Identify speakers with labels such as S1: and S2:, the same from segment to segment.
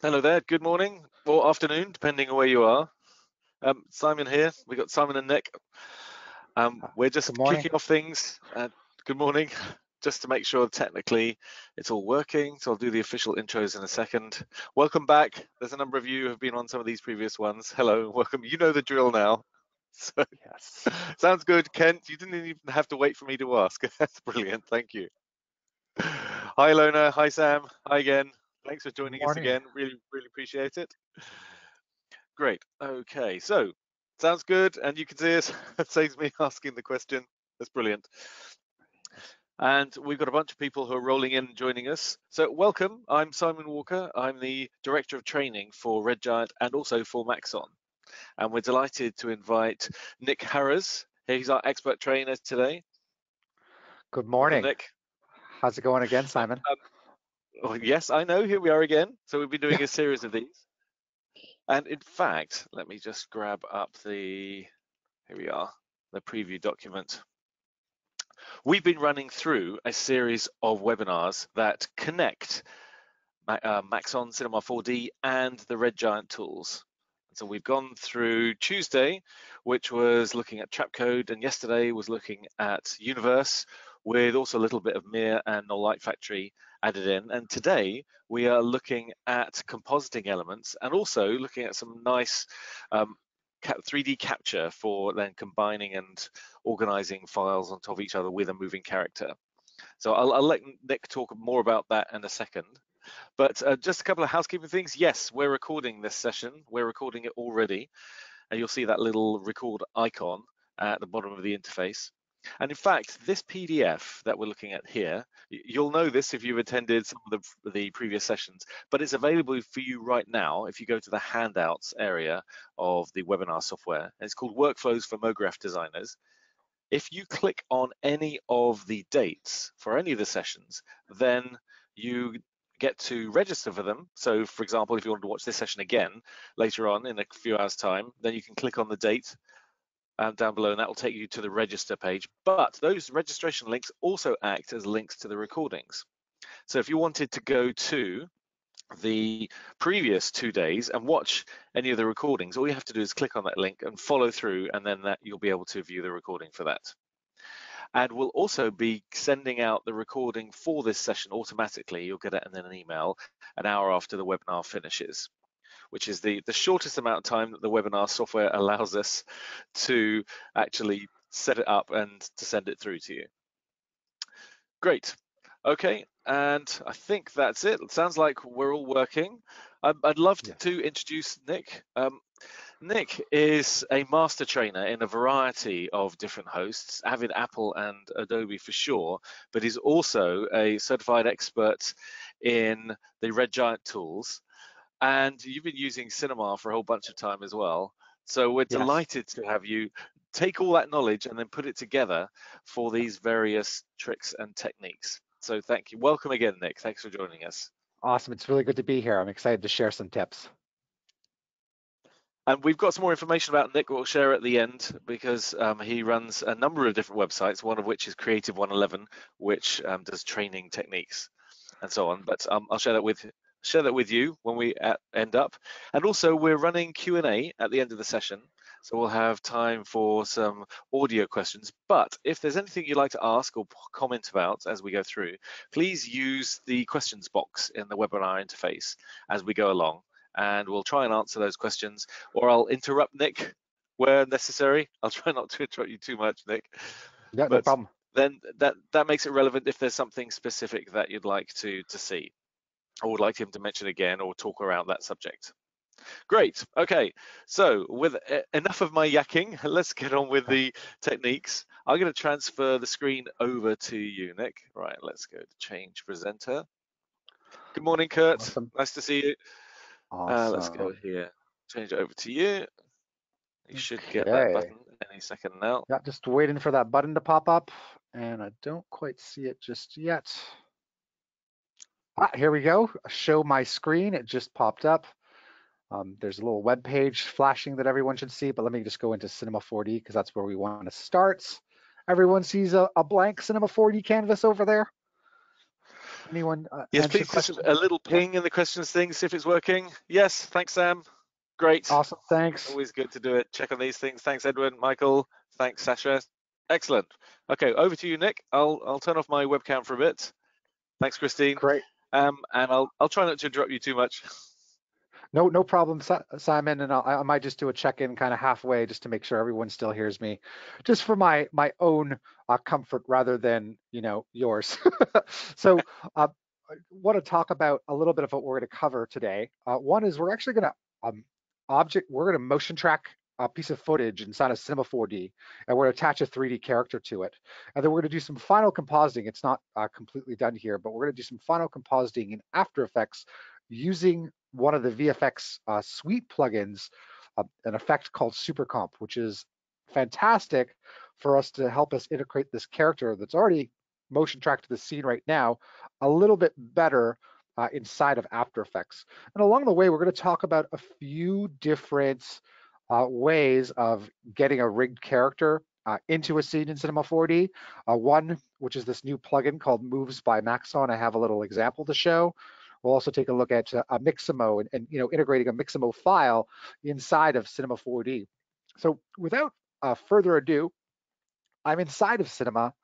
S1: Hello there, good morning or afternoon, depending on where you are. Simon here, we got Simon and Nick. We're just kicking off things. Good morning, just to make sure technically it's all working. So I'll do the official intros in a second. Welcome back. There's a number of you who have been on some of these previous ones. Hello, welcome. You know the drill now. So, yes. Sounds good, Kent. You didn't even have to wait for me to ask. That's brilliant, thank you. Hi, Lona. Hi, Sam. Hi again. Thanks for joining us again. Really appreciate it. Great. Okay, so sounds good, and you can see us. That saves me asking the question. That's brilliant. And we've got a bunch of people who are rolling in and joining us. So welcome. I'm Simon Walker. I'm the Director of Training for Red Giant and also for Maxon. And we're delighted to invite Nick Harauz. He's our expert trainer today.
S2: Good morning.
S1: Welcome, Nick.
S2: How's it going again, Simon?
S1: Oh, yes, I know. Here we are again. So we've been doing a series of these. And in fact, let me just grab up here we are, the preview document. We've been running through a series of webinars that connect Maxon Cinema 4D and the Red Giant tools. And so we've gone through Tuesday, which was looking at Trapcode, and yesterday was looking at Universe, with also a little bit of Mir and Null Light Factory added in. And today we are looking at compositing elements and also looking at some nice 3D capture for then combining and organizing files on top of each other with a moving character. So I'll let Nick talk more about that in a second. But just a couple of housekeeping things. Yes, we're recording this session. We're recording it already. And you'll see that little record icon at the bottom of the interface. And in fact, this PDF that we're looking at here, you'll know this if you've attended some of the previous sessions, but it's available for you right now if you go to the handouts area of the webinar software. And it's called Workflows for Mograph Designers. If you click on any of the dates for any of the sessions, then you get to register for them. So for example, if you want to watch this session again later on in a few hours time, then you can click on the date down below, and that will take you to the register page. But those registration links also act as links to the recordings. So if you wanted to go to the previous 2 days and watch any of the recordings, all you have to do is click on that link and follow through, and then you'll be able to view the recording for that. And we'll also be sending out the recording for this session automatically. You'll get it in an email an hour after the webinar finishes, which is the shortest amount of time that the webinar software allows us to actually set it up and to send it through to you. Great. Okay, and I think that's it. It sounds like we're all working. I'd love to introduce Nick. Nick is a master trainer in a variety of different hosts, Avid, Apple, and Adobe for sure, but he's also a certified expert in the Red Giant tools. And you've been using Cinema for a whole bunch of time as well. So we're delighted to have you take all that knowledge and then put it together for these various tricks and techniques. So thank you. Welcome again, Nick. Thanks for joining us.
S2: Awesome. It's really good to be here. I'm excited to share some tips.
S1: And we've got some more information about Nick we'll share at the end, because he runs a number of different websites, one of which is Creative 111, which does training techniques and so on. But I'll share that with you when we end up. And also we're running Q&A at the end of the session, so we'll have time for some audio questions. But if there's anything you'd like to ask or comment about as we go through, please use the questions box in the webinar interface as we go along, and we'll try and answer those questions, or I'll interrupt Nick where necessary. I'll try not to interrupt you too much, Nick.
S2: Yeah, no problem.
S1: Then that makes it relevant if there's something specific that you'd like to see, or would like him to mention again or talk around that subject. Great. Okay, so with enough of my yakking, let's get on with the techniques. I'm going to transfer the screen over to you, Nick. Right, let's go to change presenter. Good morning, Kurt.
S2: Awesome.
S1: Nice to see you.
S2: Awesome.
S1: Let's go here. Change it over to you. You should get that button any second now.
S2: Yeah, just waiting for that button to pop up, and I don't quite see it just yet. Here we go. Show my screen. It just popped up. There's a little web page flashing that everyone should see, but let me just go into Cinema 4D because that's where we want to start. Everyone sees a blank Cinema 4D canvas over there? anyone
S1: Yes,
S2: answer
S1: please just
S2: questions?
S1: a little ping in the questions thing, see if it's working. Yes, thanks, Sam. Great.
S2: Awesome, thanks.
S1: Always good to do it. Check on these things. Thanks, Edwin, Michael. Thanks, Sasha. Excellent. Okay, over to you, Nick. I'll turn off my webcam for a bit. Thanks, Christine.
S2: Great.
S1: And I'll try not to interrupt you too much.
S2: No problem, Simon. And I might just do a check-in kind of halfway just to make sure everyone still hears me, just for my own comfort rather than yours. So I want to talk about a little bit of what we're going to cover today. One is we're actually going to we're going to motion track a piece of footage inside of Cinema 4D, and we're going to attach a 3D character to it. And then we're going to do some final compositing. It's not completely done here, but we're going to do some final compositing in After Effects using one of the VFX Suite plugins, an effect called Super Comp, which is fantastic for us to help us integrate this character that's already motion tracked to the scene right now a little bit better inside of After Effects. And along the way, we're going to talk about a few different ways of getting a rigged character into a scene in Cinema 4D. One, which is this new plugin called Moves by Maxon. I have a little example to show. We'll also take a look at a Mixamo and integrating a Mixamo file inside of Cinema 4D. So without further ado, I'm inside of Cinema,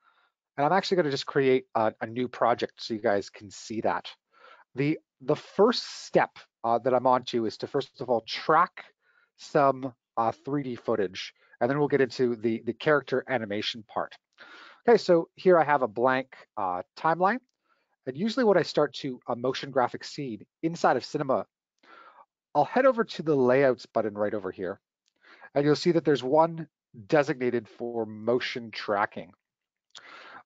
S2: and I'm actually going to just create a new project so you guys can see that. The first step that I'm on to is to first of all track some 3D footage, and then we'll get into the character animation part. Okay, so here I have a blank timeline. And usually when I start to a motion graphic scene inside of Cinema, I'll head over to the Layouts button right over here, and you'll see that there's one designated for motion tracking.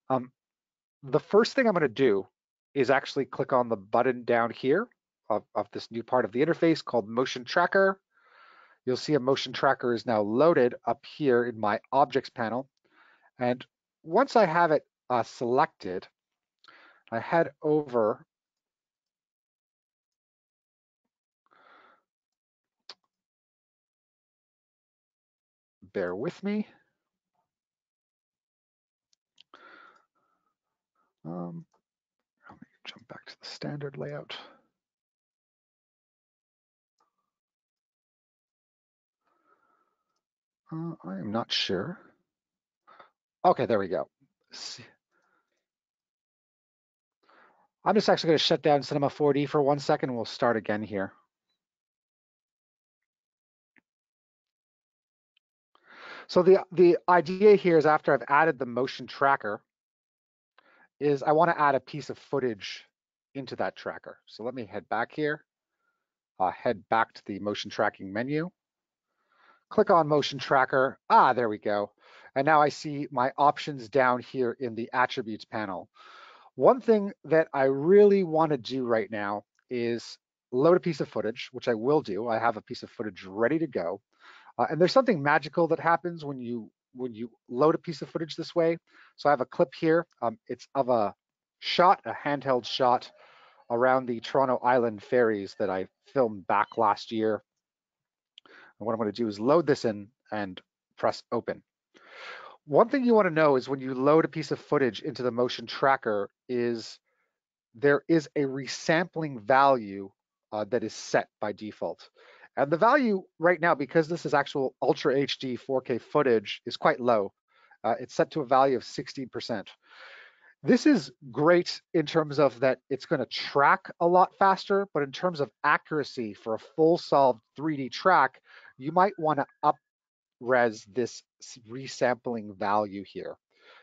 S2: The first thing I'm going to do is actually click on the button down here of this new part of the interface called Motion Tracker. You'll see a motion tracker is now loaded up here in my Objects panel. And once I have it selected, I head over bear with me. Let me jump back to the standard layout. I am not sure. Okay, there we go. I'm just actually going to shut down Cinema 4D for 1 second, and we'll start again here. So the idea here is after I've added the motion tracker, is I want to add a piece of footage into that tracker. So let me head back here, head back to the motion tracking menu, click on motion tracker. There we go. And now I see my options down here in the attributes panel. One thing that I really want to do right now is load a piece of footage, which I will do. I have a piece of footage ready to go. And there's something magical that happens when you load a piece of footage this way. So I have a clip here. It's of a shot, a handheld shot around the Toronto Island ferries that I filmed back last year. And what I'm going to do is load this in and press open. One thing you want to know is when you load a piece of footage into the motion tracker is there is a resampling value that is set by default. And the value right now, because this is actual Ultra HD 4K footage, is quite low. It's set to a value of 16%. This is great in terms of that it's going to track a lot faster, but in terms of accuracy for a full solved 3D track, you might want to up-res this resampling value here.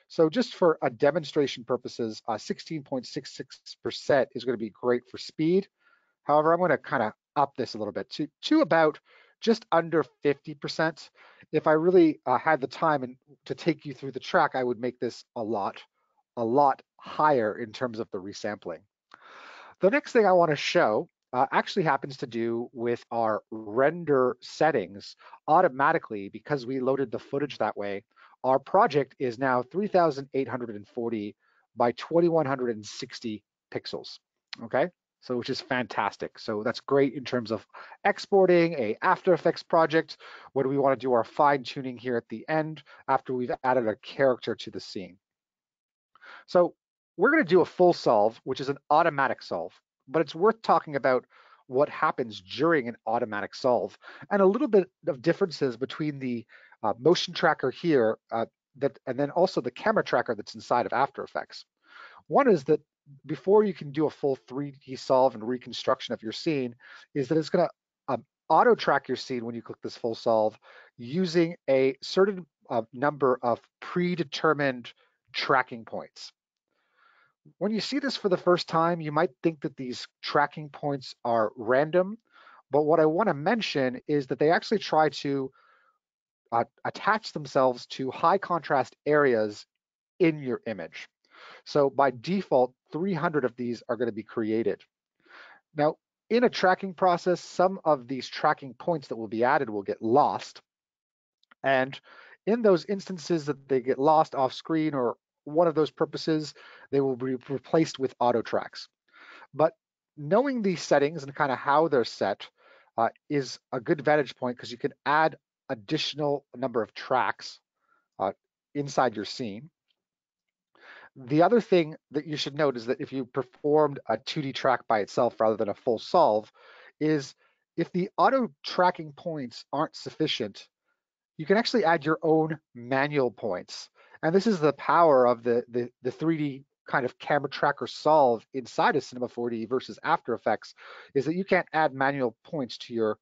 S2: So just for a demonstration purposes, 16.66% is going to be great for speed. However, I'm going to kind of up this a little bit to about just under 50%. If I really had the time to take you through the track, I would make this a lot higher in terms of the resampling. The next thing I want to show actually happens to do with our render settings. Automatically, because we loaded the footage that way, our project is now 3,840 by 2,160 pixels, okay? So which is fantastic. So that's great in terms of exporting a After Effects project when we want to do our fine tuning here at the end after we've added a character to the scene. So we're going to do a full solve, which is an automatic solve, but it's worth talking about what happens during an automatic solve and a little bit of differences between the motion tracker here and then also the camera tracker that's inside of After Effects. One is that before you can do a full 3D solve and reconstruction of your scene, is that it's going to auto track your scene when you click this full solve using a certain number of predetermined tracking points. When you see this for the first time, you might think that these tracking points are random, but what I want to mention is that they actually try to attach themselves to high contrast areas in your image. So by default, 300 of these are going to be created. Now, in a tracking process, some of these tracking points that will be added will get lost. And in those instances that they get lost off screen or one of those purposes, they will be replaced with auto tracks. But knowing these settings and kind of how they're set is a good vantage point because you can add additional number of tracks inside your scene. The other thing that you should note is that if you performed a 2D track by itself rather than a full solve, is if the auto tracking points aren't sufficient, you can actually add your own manual points. And this is the power of the 3D kind of camera tracker solve inside of Cinema 4D versus After Effects, is that you can't add manual points to your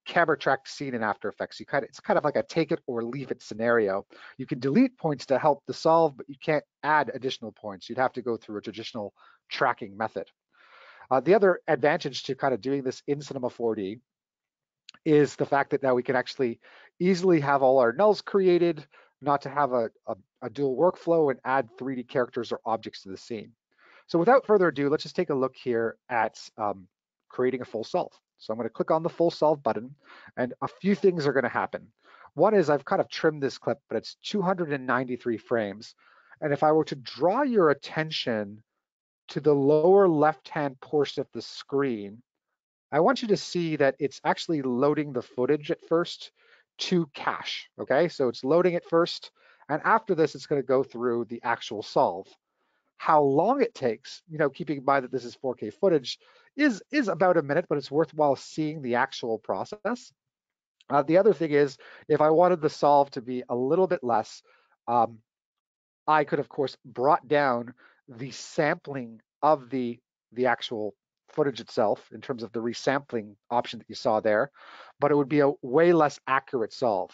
S2: camera tracked scene in After Effects. It's kind of like a take it or leave it scenario. You can delete points to help the solve, but you can't add additional points. You'd have to go through a traditional tracking method. The other advantage to kind of doing this in Cinema 4D is the fact that now we can actually easily have all our nulls created, not to have a dual workflow and add 3D characters or objects to the scene. So without further ado, let's just take a look here at creating a full solve. So I'm going to click on the full solve button and a few things are going to happen. One is I've kind of trimmed this clip, but it's 293 frames. And if I were to draw your attention to the lower left-hand portion of the screen, I want you to see that it's actually loading the footage at first to cache, okay? So it's loading it first, and after this, it's gonna go through the actual solve. How long it takes, keeping in mind that this is 4K footage, is about a minute, but it's worthwhile seeing the actual process. The other thing is, if I wanted the solve to be a little bit less, I could, of course, brought down the sampling of the actual footage itself in terms of the resampling option that you saw there, but it would be a way less accurate solve.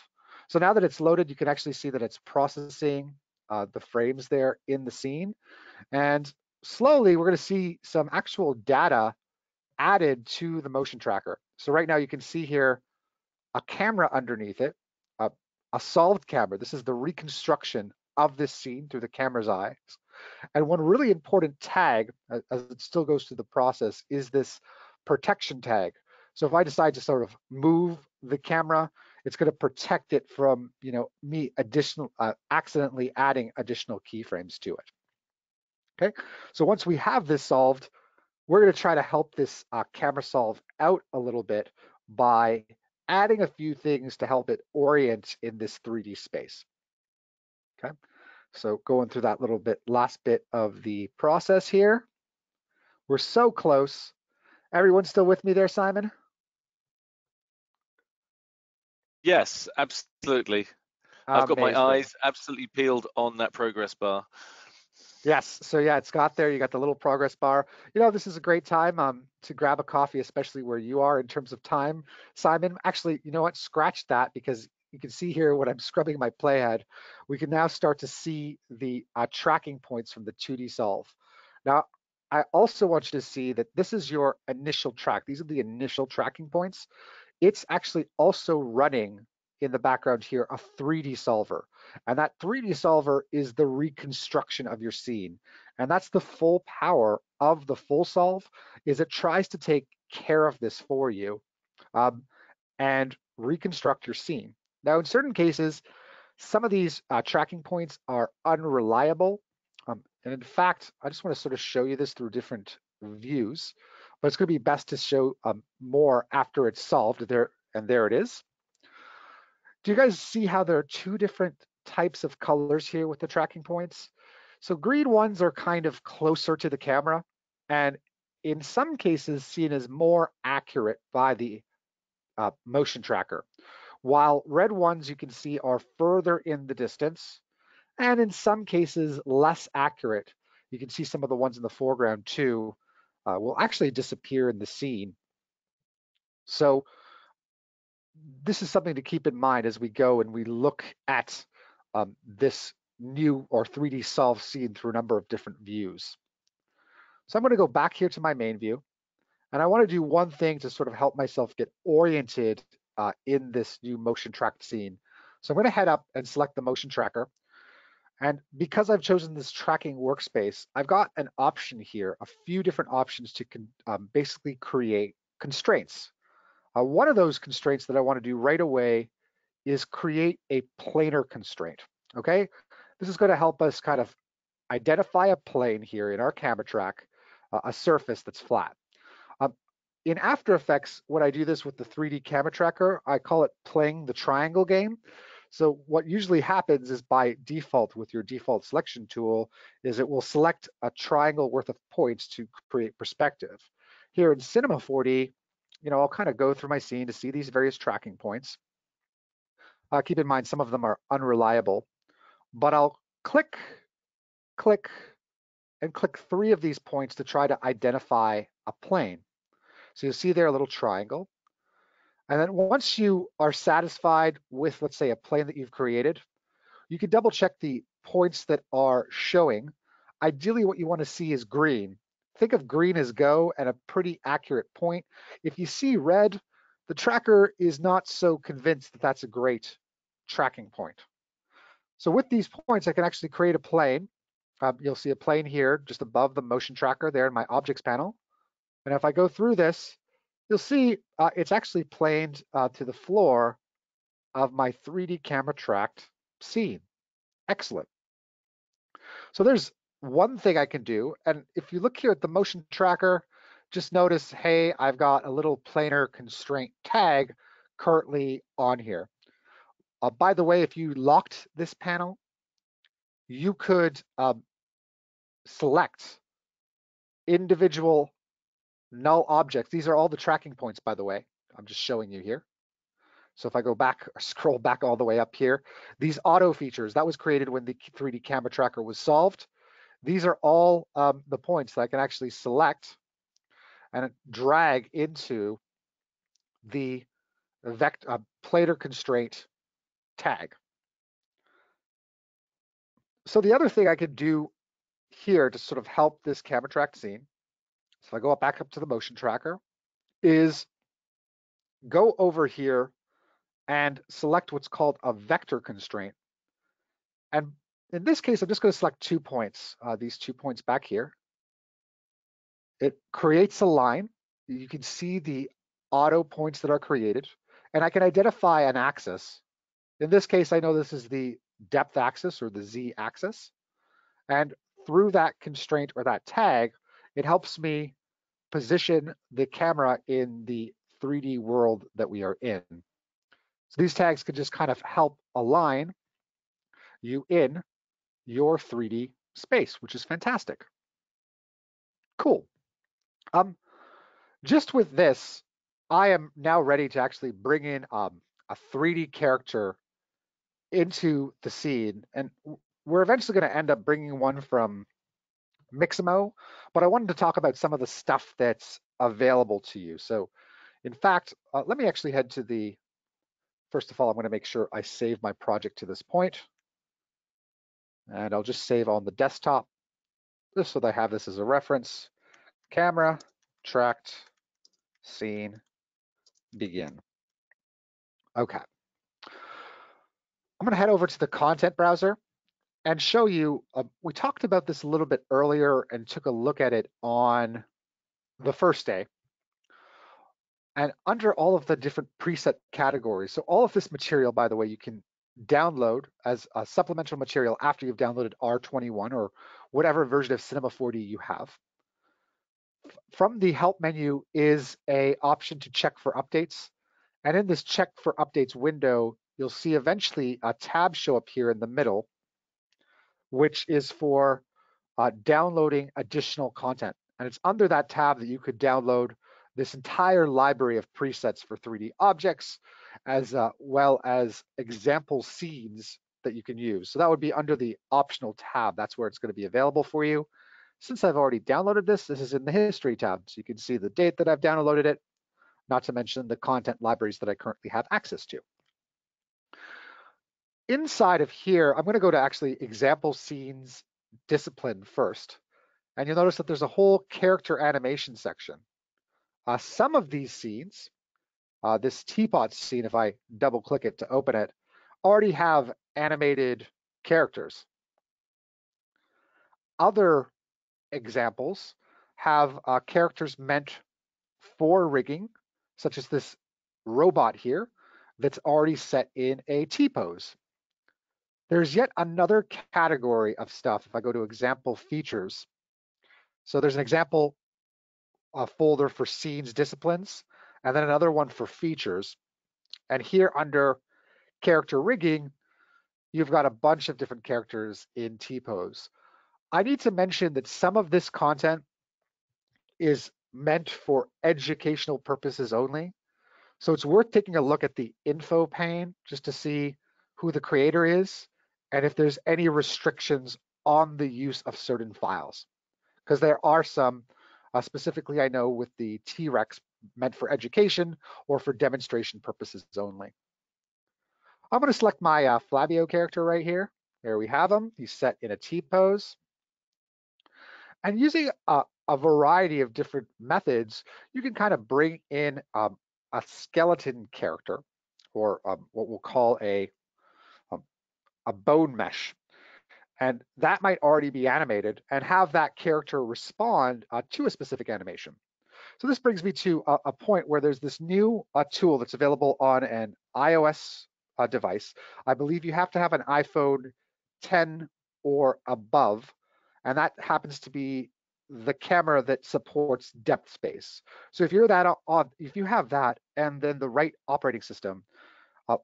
S2: So now that it's loaded, you can actually see that it's processing the frames there in the scene. And slowly, we're going to see some actual data added to the motion tracker. So right now, you can see here a camera underneath it, a solved camera. This is the reconstruction of this scene through the camera's eyes. And one really important tag, as it still goes through the process, is this protection tag. So if I decide to sort of move the camera, it's going to protect it from, me accidentally adding additional keyframes to it. Okay, so once we have this solved, we're going to try to help this camera solve out a little bit by adding a few things to help it orient in this 3D space. Okay, so going through that last bit of the process here. We're so close. Everyone still with me there, Simon?
S1: Yes, absolutely. I've got my
S2: Amazing.
S1: eyes absolutely peeled on that progress bar.
S2: Yes, so yeah, it's got there. You got the little progress bar. This is a great time to grab a coffee, especially where you are in terms of time, Simon. Actually, you know what? Scratch that because you can see here when I'm scrubbing my playhead, we can now start to see the tracking points from the 2D solve. Now, I also want you to see that this is your initial track. These are the initial tracking points. It's actually also running in the background here a 3D solver. And that 3D solver is the reconstruction of your scene. And that's the full power of the full solve, is it tries to take care of this for you and reconstruct your scene. Now, in certain cases, some of these tracking points are unreliable. And in fact, I just want to sort of show you this through different views, but it's going to be best to show more after it's solved. There it is. Do you guys see how there are two different types of colors here with the tracking points? So green ones are kind of closer to the camera, and in some cases seen as more accurate by the motion tracker, while red ones you can see are further in the distance, and in some cases less accurate. You can see some of the ones in the foreground too will actually disappear in the scene. So this is something to keep in mind as we go and we look at this new or 3D solved scene through a number of different views. So I'm going to go back here to my main view, and I want to do one thing to sort of help myself get oriented in this new motion tracked scene. So I'm going to head up and select the motion tracker. And because I've chosen this tracking workspace, I've got an option here, a few different options to basically create constraints. One of those constraints that I want to do right away is create a planar constraint, okay? This is going to help us kind of identify a plane here in our camera track, a surface that's flat. In After Effects, when I do this with the 3D camera tracker, I call it playing the triangle game. So what usually happens is by default with your default selection tool is it will select a triangle worth of points to create perspective. Here in Cinema 4D, I'll kind of go through my scene to see these various tracking points. Keep in mind, some of them are unreliable, but I'll click, and click 3 of these points to try to identify a plane. So you'll see there a little triangle. And then once you are satisfied with, let's say, a plane that you've created, you can double check the points that are showing. Ideally, what you want to see is green. Think of green as go and a pretty accurate point. If you see red, the tracker is not so convinced that that's a great tracking point. So with these points, I can actually create a plane. You'll see a plane here just above the motion tracker there in my objects panel. And if I go through this, you'll see it's actually planed to the floor of my 3D camera tracked scene. Excellent. So there's one thing I can do. And if you look here at the motion tracker, just notice, hey, I've got a little planar constraint tag currently on here. By the way, if you locked this panel, you could select individual null objects. These are all the tracking points, by the way. I'm just showing you here. So if I go back, scroll back all the way up here, these auto features, that was created when the 3D camera tracker was solved. These are all the points that I can actually select and drag into the planar constraint tag. So the other thing I could do here to sort of help this camera track scene, so if I go back up to the motion tracker, is go over here and select what's called a vector constraint. And in this case, I'm just going to select 2 points, these 2 points back here. It creates a line. You can see the auto points that are created, and I can identify an axis. In this case, I know this is the depth axis or the Z axis. And through that constraint or that tag, it helps me position the camera in the 3D world that we are in. So these tags can just kind of help align you in your 3D space, which is fantastic. Cool. Just with this, I am now ready to actually bring in a 3D character into the scene. And we're eventually going to end up bringing one from Mixamo, but I wanted to talk about some of the stuff that's available to you. So in fact, let me actually head to the, first of all, I'm going to make sure I save my project to this point. And I'll just save on the desktop, just so that I have this as a reference. Camera, tracked, scene, begin. Okay. I'm going to head over to the content browser and show you, we talked about this a little bit earlier and took a look at it on the first day. And under all of the different preset categories, so all of this material, by the way, you can download as a supplemental material after you've downloaded R21 or whatever version of Cinema 4D you have. From the help menu is an option to check for updates. And in this check for updates window, you'll see eventually a tab show up here in the middle, which is for downloading additional content. And it's under that tab that you could download this entire library of presets for 3D objects, as well as example scenes that you can use. So that would be under the optional tab. That's where it's going to be available for you. Since I've already downloaded this, this is in the history tab. So you can see the date that I've downloaded it, not to mention the content libraries that I currently have access to. Inside of here, I'm going to go to actually example scenes discipline first. And you'll notice that there's a whole character animation section. Some of these scenes, this teapot scene, if I double click it to open it, already have animated characters. Other examples have characters meant for rigging, such as this robot here that's already set in a T-pose. There's yet another category of stuff. If I go to example features, so there's an example folder for scenes disciplines, and then another one for features. And here under character rigging, you've got a bunch of different characters in T-pose. I need to mention that some of this content is meant for educational purposes only. So it's worth taking a look at the info pane just to see who the creator is and if there's any restrictions on the use of certain files. Because there are some, specifically I know with the T-Rex meant for education or for demonstration purposes only. I'm going to select my Flavio character right here. There we have him. He's set in a T-pose. And using a variety of different methods, you can kind of bring in a skeleton character, or what we'll call a bone mesh. And that might already be animated and have that character respond to a specific animation. So this brings me to a point where there's this new tool that's available on an iOS device. I believe you have to have an iPhone 10 or above, and that happens to be the camera that supports depth space. So if you're that if you have that and then the right operating system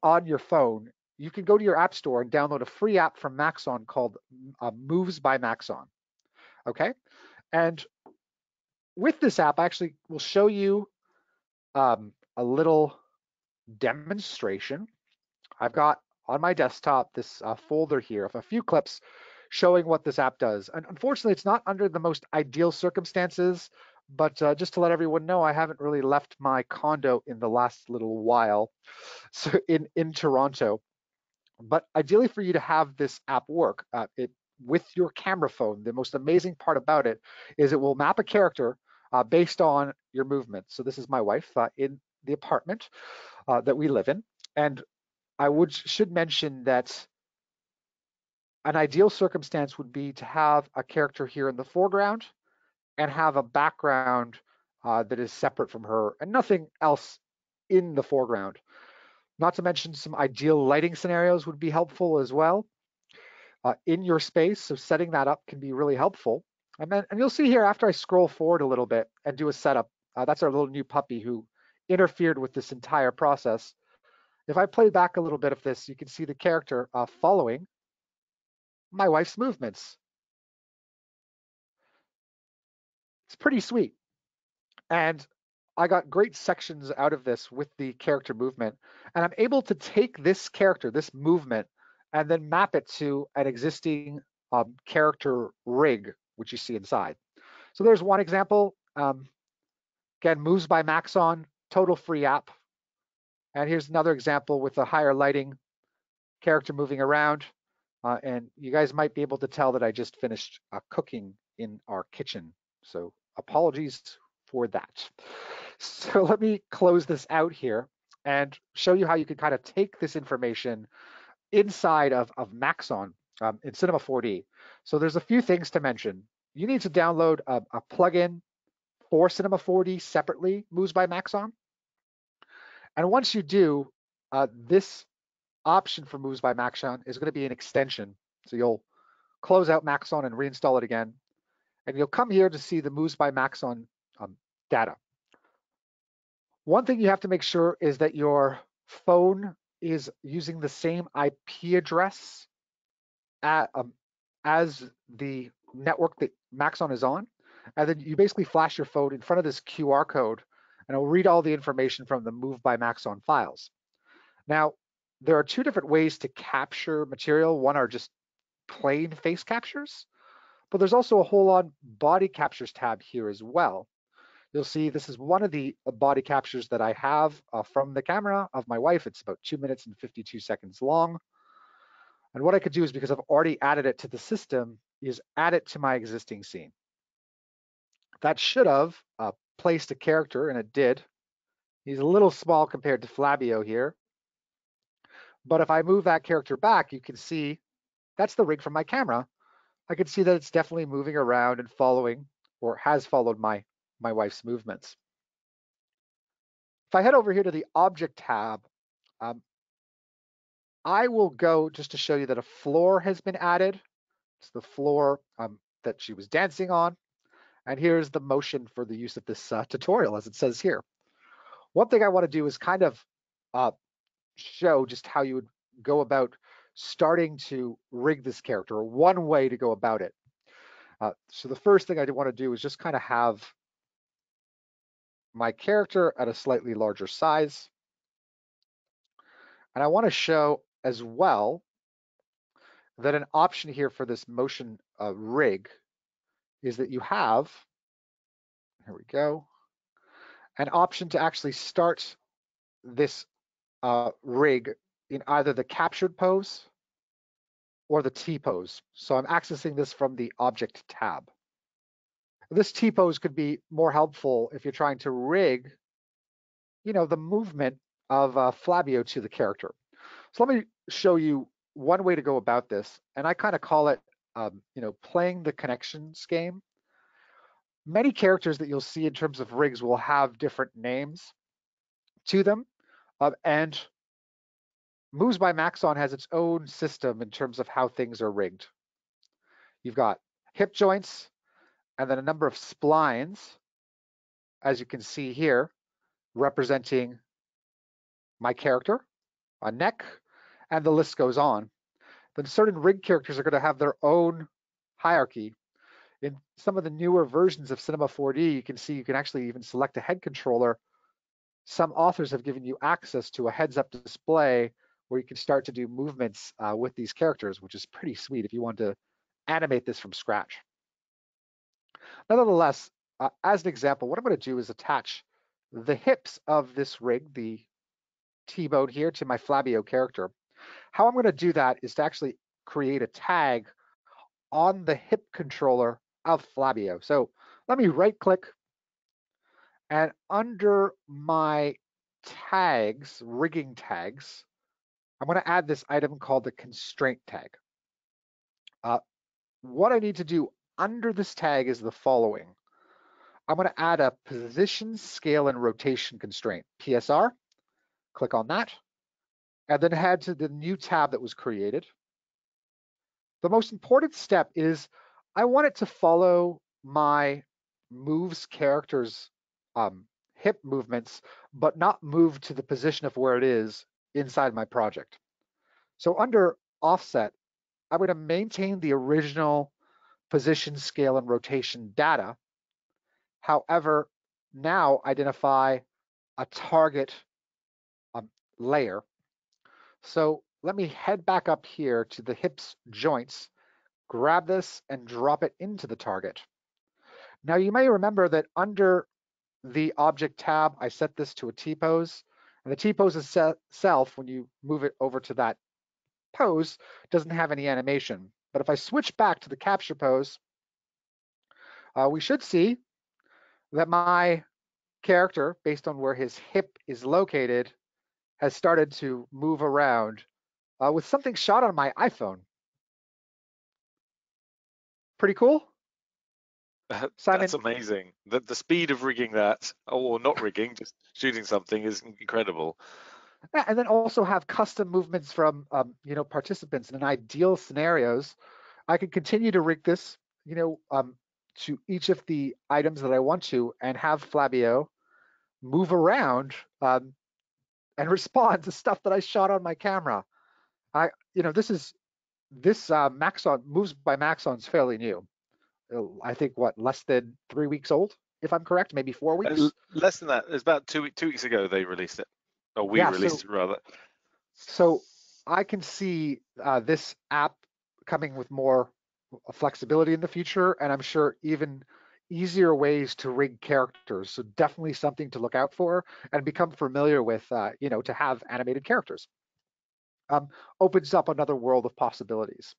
S2: on your phone, you can go to your app store and download a free app from Maxon called Moves by Maxon. Okay, and with this app, I actually will show you a little demonstration. I've got on my desktop this folder here of a few clips showing what this app does. And unfortunately, it's not under the most ideal circumstances, but just to let everyone know, I haven't really left my condo in the last little while, so in Toronto. But ideally for you to have this app work with your camera phone, the most amazing part about it is it will map a character based on your movement. So this is my wife in the apartment that we live in. And I should mention that an ideal circumstance would be to have a character here in the foreground and have a background that is separate from her and nothing else in the foreground. Not to mention some ideal lighting scenarios would be helpful as well in your space. So setting that up can be really helpful. And you'll see here after I scroll forward a little bit and do a setup, that's our little new puppy who interfered with this entire process. If I play back a little bit of this, you can see the character following my wife's movements. It's pretty sweet. And I got great sections out of this with the character movement. And I'm able to take this character, this movement, and then map it to an existing character rig, which you see inside. So there's one example. Again, Moves by Maxon, total free app. And here's another example with a higher lighting, character moving around. And you guys might be able to tell that I just finished cooking in our kitchen. So apologies for that. So let me close this out here and show you how you can kind of take this information inside of Maxon in Cinema 4D. So there's a few things to mention. You need to download a plugin for Cinema 4D separately, Moves by Maxon. And once you do, this option for Moves by Maxon is going to be an extension. So you'll close out Maxon and reinstall it again. And you'll come here to see the Moves by Maxon data. One thing you have to make sure is that your phone is using the same IP address as the network that Maxon is on, and then you basically flash your phone in front of this QR code, and it'll read all the information from the Move by Maxon files. Now, there are two different ways to capture material. One are just plain face captures, but there's also a whole on body captures tab here as well. You'll see this is one of the body captures that I have from the camera of my wife. It's about 2 minutes and 52 seconds long. And what I could do is, because I've already added it to the system, is add it to my existing scene. That should have placed a character, and it did. He's a little small compared to Flabio here. But if I move that character back, you can see that's the rig from my camera. I can see that it's definitely moving around and following, or has followed my wife's movements. If I head over here to the Object tab, I will go just to show you that a floor has been added. It's the floor that she was dancing on. And here's the motion for the use of this tutorial, as it says here. One thing I want to do is kind of show just how you would go about starting to rig this character, or one way to go about it. So the first thing I want to do is just kind of have my character at a slightly larger size. And I want to show as well that an option here for this motion rig is that you have, here we go, an option to actually start this rig in either the captured pose or the T pose. So I'm accessing this from the Object tab. This T pose could be more helpful if you're trying to rig, the movement of Flabio to the character. So let me show you one way to go about this, and I kind of call it, playing the connections game. Many characters that you'll see in terms of rigs will have different names to them, and Moves by Maxon has its own system in terms of how things are rigged. You've got hip joints, and then a number of splines, as you can see here, representing my character, a neck, and the list goes on. Then certain rig characters are going to have their own hierarchy. In some of the newer versions of Cinema 4D, you can see you can actually even select a head controller. Some authors have given you access to a heads-up display where you can start to do movements with these characters, which is pretty sweet if you want to animate this from scratch. Nonetheless, as an example, what I'm going to do is attach the hips of this rig, the T-bone here, to my Flabio character. How I'm going to do that is to actually create a tag on the hip controller of Flabio. So let me right-click, and under my tags, rigging tags, I'm going to add this item called the constraint tag. What I need to do under this tag is the following. I'm going to add a position, scale, and rotation constraint, PSR. Click on that, and then head to the new tab that was created. The most important step is I want it to follow my moves character's hip movements, but not move to the position of where it is inside my project. So under offset, I'm going to maintain the original position, scale, and rotation data. However, now identify a target layer. So let me head back up here to the hips joints, grab this and drop it into the target. Now you may remember that under the Object tab, I set this to a T-pose, and the T-pose itself, when you move it over to that pose, doesn't have any animation. But if I switch back to the capture pose, we should see that my character, based on where his hip is located, has started to move around with something shot on my iPhone. Pretty cool? Simon?
S1: That's amazing. The speed of rigging that, or not rigging, just shooting something, is incredible.
S2: Yeah, and then also have custom movements from participants. And in ideal scenarios, I could continue to rig this, to each of the items that I want to, and have Flabio move around and respond to stuff that I shot on my camera. This Maxon Moves by Maxon is fairly new. I think, what, less than 3 weeks old, if I'm correct, maybe 4 weeks.
S1: Less than that. It's about 2 weeks ago they released it, or we
S2: Yeah,
S1: released it rather.
S2: so I can see this app coming with more flexibility in the future, and I'm sure even easier ways to rig characters. So definitely something to look out for and become familiar with, to have animated characters. Opens up another world of possibilities.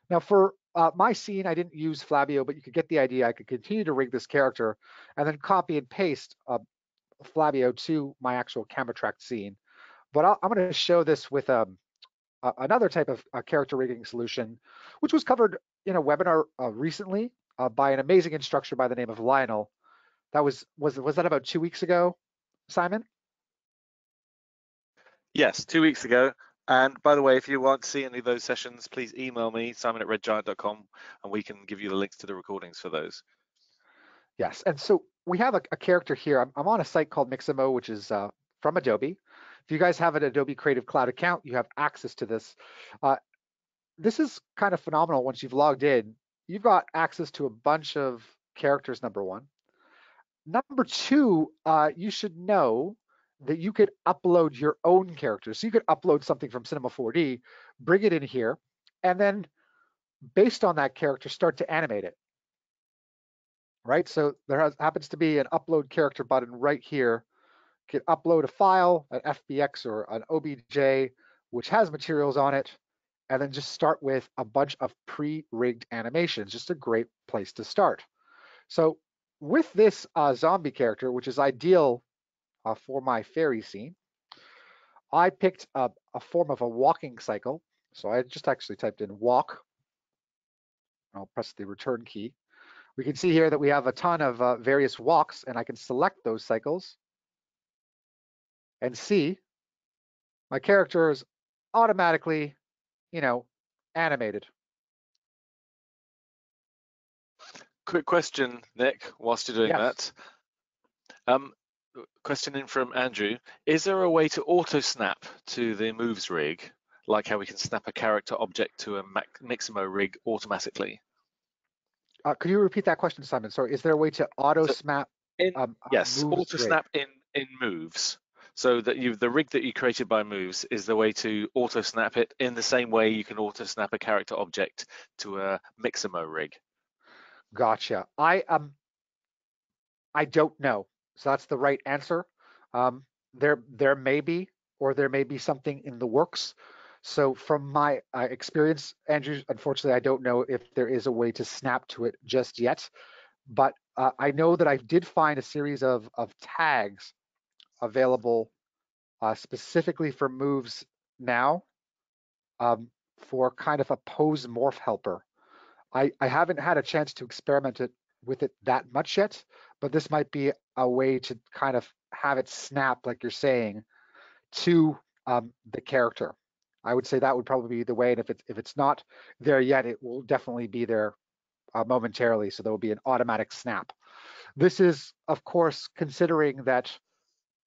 S2: Now for my scene, I didn't use Flabio, but you could get the idea. I could continue to rig this character and then copy and paste Flabio to my actual camera tracked scene. But I'm going to show this with another type of character rigging solution, which was covered in a webinar recently by an amazing instructor by the name of Lionel. That was that about 2 weeks ago, Simon?
S1: Yes, 2 weeks ago. And by the way, if you want to see any of those sessions, please email me, simon@redgiant.com, and we can give you the links to the recordings for those.
S2: Yes, and so we have a character here. I'm on a site called Mixamo, which is from Adobe. If you guys have an Adobe Creative Cloud account, you have access to this. This is kind of phenomenal. Once you've logged in, you've got access to a bunch of characters, number one. Number two, you should know that you could upload your own characters. So you could upload something from Cinema 4D, bring it in here, and then based on that character, start to animate it. Right? So there happens to be an upload character button right here. You can upload a file, an FBX or an OBJ, which has materials on it, and then just start with a bunch of pre-rigged animations. Just a great place to start. So with this zombie character, which is ideal for my fairy scene, I picked a form of a walking cycle. So I just actually typed in walk. I'll press the return key. We can see here that we have a ton of various walks, and I can select those cycles and see my character is automatically, animated.
S1: Quick question, Nick, whilst you're doing
S2: Yes.
S1: that. Question in from Andrew. Is there a way to auto snap to the moves rig, like how we can snap a character object to a Mixamo rig automatically?
S2: Could you repeat that question, Simon? Sorry, is there a way to auto
S1: So
S2: snap
S1: yes,
S2: moves
S1: auto
S2: rig?
S1: snap in moves. So that the rig that you created by moves is the way to auto snap it in the same way you can auto snap a character object to a Mixamo rig.
S2: Gotcha. I don't know. So that's the right answer. There may be, or there may be something in the works. So from my experience, Andrew, unfortunately, I don't know if there is a way to snap to it just yet. But I know that I did find a series of tags available specifically for moves now for kind of a pose morph helper. I haven't had a chance to experiment with it that much yet, but this might be a way to kind of have it snap, like you're saying, to the character. I would say that would probably be the way, and if it's not there yet, it will definitely be there momentarily. So there will be an automatic snap. This is, of course, considering that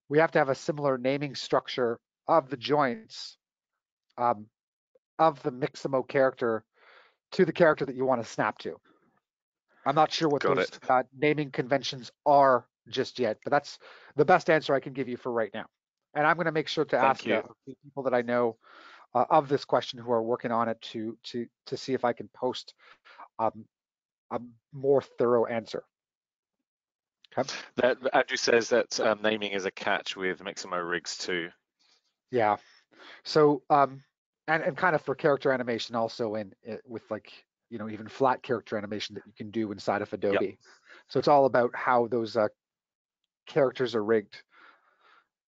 S2: we have to have a similar naming structure of the joints um, of the Mixamo character to the character that you want to snap to. I'm not sure what
S1: Got
S2: those
S1: it.
S2: naming conventions are just yet, but that's the best answer I can give you for right now. And I'm going to make sure to
S1: Thank
S2: ask
S1: you.
S2: a few people that I know of this question who are working on it to see if I can post um, a more thorough answer. Okay.
S1: That Andrew says that naming is a catch with Mixamo rigs too.
S2: Yeah. So and kind of for character animation also with like even flat character animation that you can do inside of
S1: Yep.
S2: Adobe. So it's all about how those characters are rigged.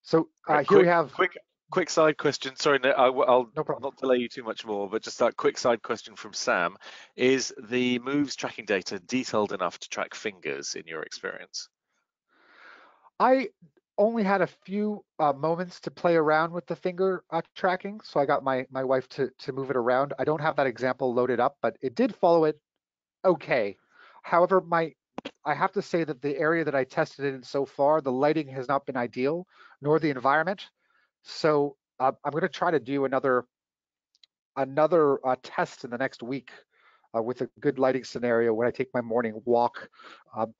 S2: So here we have
S1: Quick side question. Sorry, Nick, I'll
S2: no problem.
S1: not delay you too much more, but just a quick side question from Sam. Is the moves tracking data detailed enough to track fingers in your experience?
S2: I only had a few moments to play around with the finger tracking, so I got my wife to move it around. I don't have that example loaded up, but it did follow it okay. However, I have to say that the area that I tested it in so far, the lighting has not been ideal, nor the environment. So I'm going to try to do another test in the next week with a good lighting scenario when I take my morning walk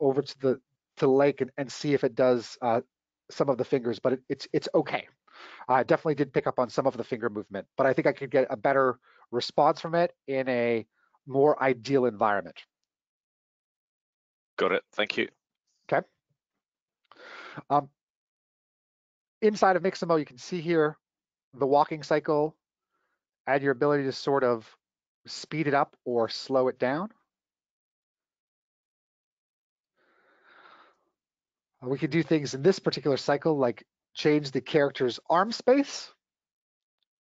S2: over to the lake and see if it does some of the fingers, but it's okay. I definitely did pick up on some of the finger movement, but I think I could get a better response from it in a more ideal environment.
S1: Got it. Thank you.
S2: Okay. Inside of Mixamo, you can see here the walking cycle and your ability to sort of speed it up or slow it down. We could do things in this particular cycle like change the character's arm space.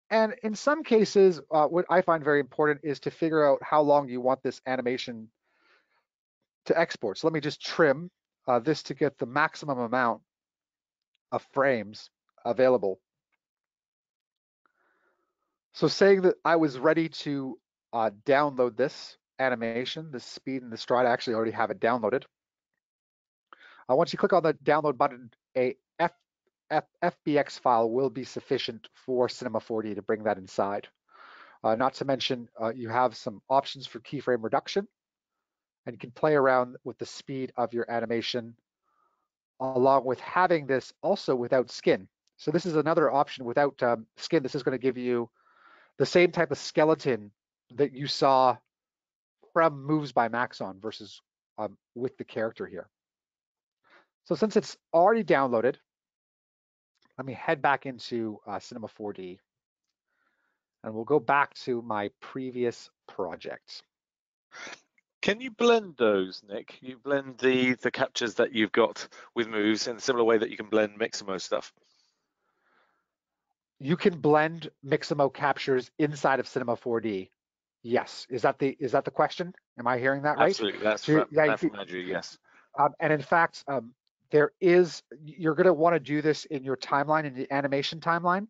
S2: And in some cases, what I find very important is to figure out how long you want this animation to export. So let me just trim this to get the maximum amount of frames available. So saying that I was ready to download this animation, the speed and the stride, I actually already have it downloaded. Once you click on the download button, a FBX file will be sufficient for Cinema 4D to bring that inside. Not to mention, you have some options for keyframe reduction, and you can play around with the speed of your animation, along with having this also without skin. So this is another option without skin. This is going to give you the same type of skeleton that you saw from Moves by Maxon versus with the character here. So since it's already downloaded, let me head back into Cinema 4D, and we'll go back to my previous project.
S1: Can you blend those, Nick? You blend the captures that you've got with Moves in a similar way that you can blend Mixamo stuff?
S2: You can blend Mixamo captures inside of Cinema 4D. Yes. Is that the question? Am I hearing that right?
S1: Absolutely. That's
S2: So, yeah,
S1: from Andrew, yes.
S2: And in fact, you're going to want to do this in your timeline, in the animation timeline.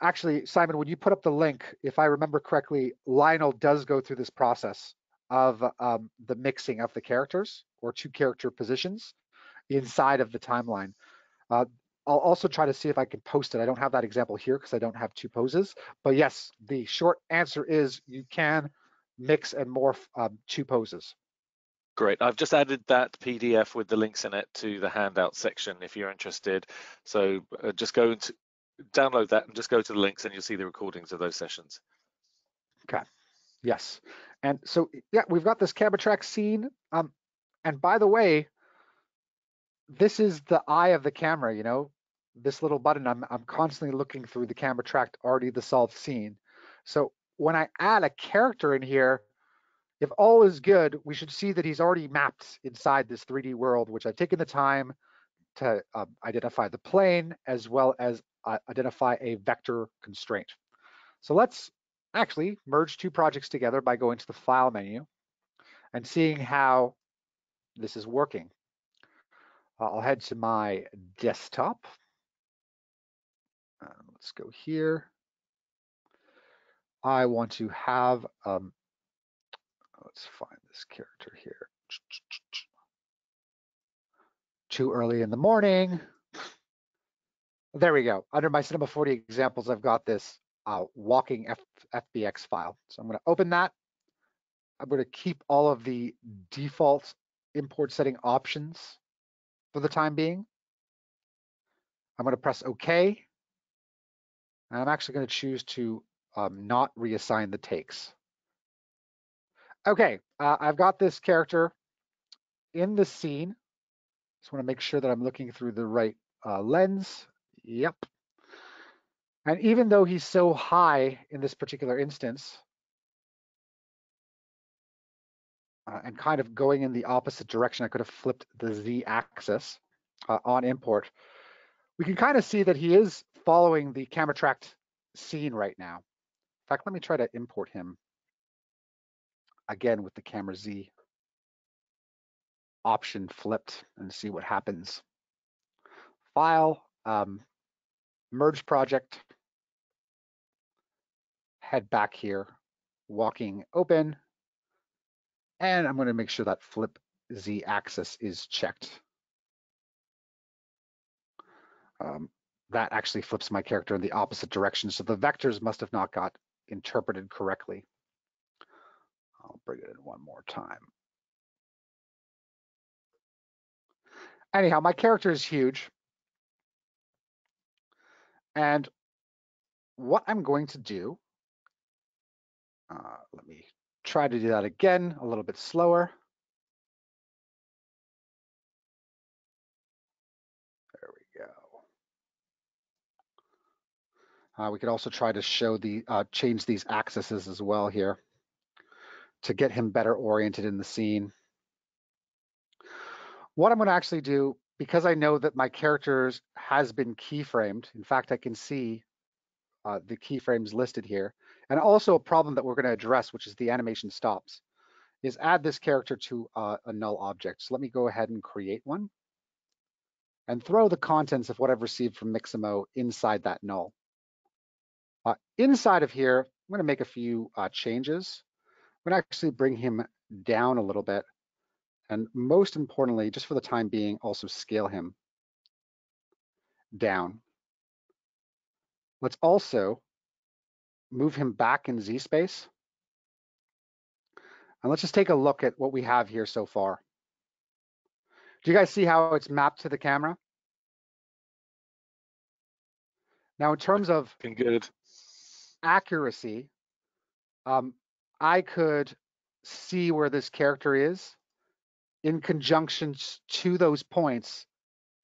S2: Actually, Simon, when you put up the link, if I remember correctly, Lionel does go through this process of the mixing of the characters or two character positions inside of the timeline. I'll also try to see if I can post it. I don't have that example here because I don't have two poses. But yes, the short answer is you can mix and morph two poses.
S1: Great. I've just added that PDF with the links in it to the handout section if you're interested. So just go and download that and just go to the links and you'll see the recordings of those sessions.
S2: Okay. Yes. And so, yeah, we've got this camera track scene. And by the way, this is the eye of the camera, you know, this little button. I'm constantly looking through the camera track, already the solved scene. So when I add a character in here, if all is good, we should see that he's already mapped inside this 3D world, which I've taken the time to identify the plane as well as identify a vector constraint. So let's actually merge two projects together by going to the File menu and seeing how this is working. I'll head to my desktop. Let's go here. I want to have, let's find this character here. Too early in the morning. There we go. Under my Cinema 4D examples, I've got this walking FBX file. So I'm going to open that. I'm going to keep all of the default import setting options for the time being. I'm going to press OK. And I'm actually going to choose to not reassign the takes. Okay, I've got this character in the scene. Just want to make sure that I'm looking through the right lens. Yep. And even though he's so high in this particular instance, and kind of going in the opposite direction, I could have flipped the Z-axis on import. We can kind of see that he is following the camera tracked scene right now. In fact, let me try to import him again with the camera Z option flipped and see what happens. File, merge project, head back here, walking open, and I'm going to make sure that flip Z axis is checked. That actually flips my character in the opposite direction, so the vectors must have not got interpreted correctly. I'll bring it in one more time. Anyhow, my character is huge. And what I'm going to do, let me try to do that again, a little bit slower. There we go. We could also try to show change these axes as well here to get him better oriented in the scene. What I'm going to actually do, because I know that my characters has been keyframed, in fact, I can see the keyframes listed here, and also a problem that we're going to address, which is the animation stops, is add this character to a null object. So let me go ahead and create one and throw the contents of what I've received from Mixamo inside that null. Inside of here, I'm going to make a few changes. I'm going to actually bring him down a little bit. And most importantly, just for the time being, also scale him down. Let's also move him back in Z space. And let's just take a look at what we have here so far. Do you guys see how it's mapped to the camera? Now, in terms of
S1: good
S2: accuracy, I could see where this character is in conjunction to those points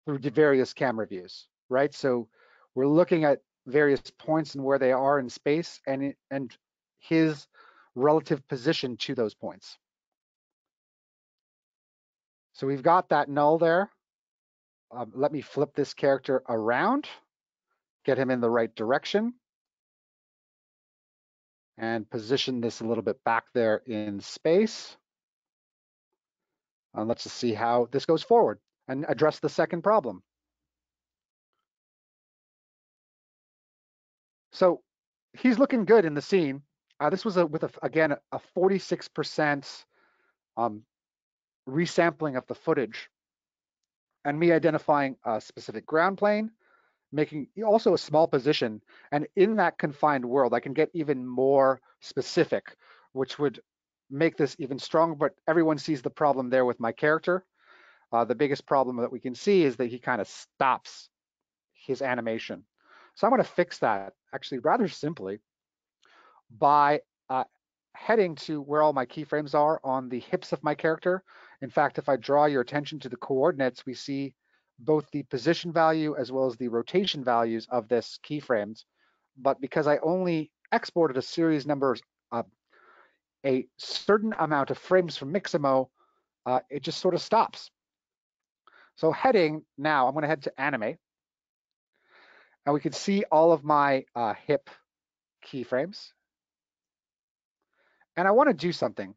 S2: through the various camera views, right? So we're looking at various points and where they are in space and his relative position to those points. So we've got that null there. Let me flip this character around, get him in the right direction, and position this a little bit back there in space. And let's just see how this goes forward and address the second problem. So he's looking good in the scene. This was again a 46% resampling of the footage, and me identifying a specific ground plane, making also a small position. And in that confined world, I can get even more specific, which would make this even stronger. But everyone sees the problem there with my character. The biggest problem that we can see is that he kind of stops his animation. So I'm going to fix that actually rather simply by heading to where all my keyframes are on the hips of my character. In fact, if I draw your attention to the coordinates, we see both the position value as well as the rotation values of this keyframes. But because I only exported a series numbers, a certain amount of frames from Mixamo, it just sort of stops. So heading now, I'm going to head to Animate. And we can see all of my hip keyframes. And I want to do something.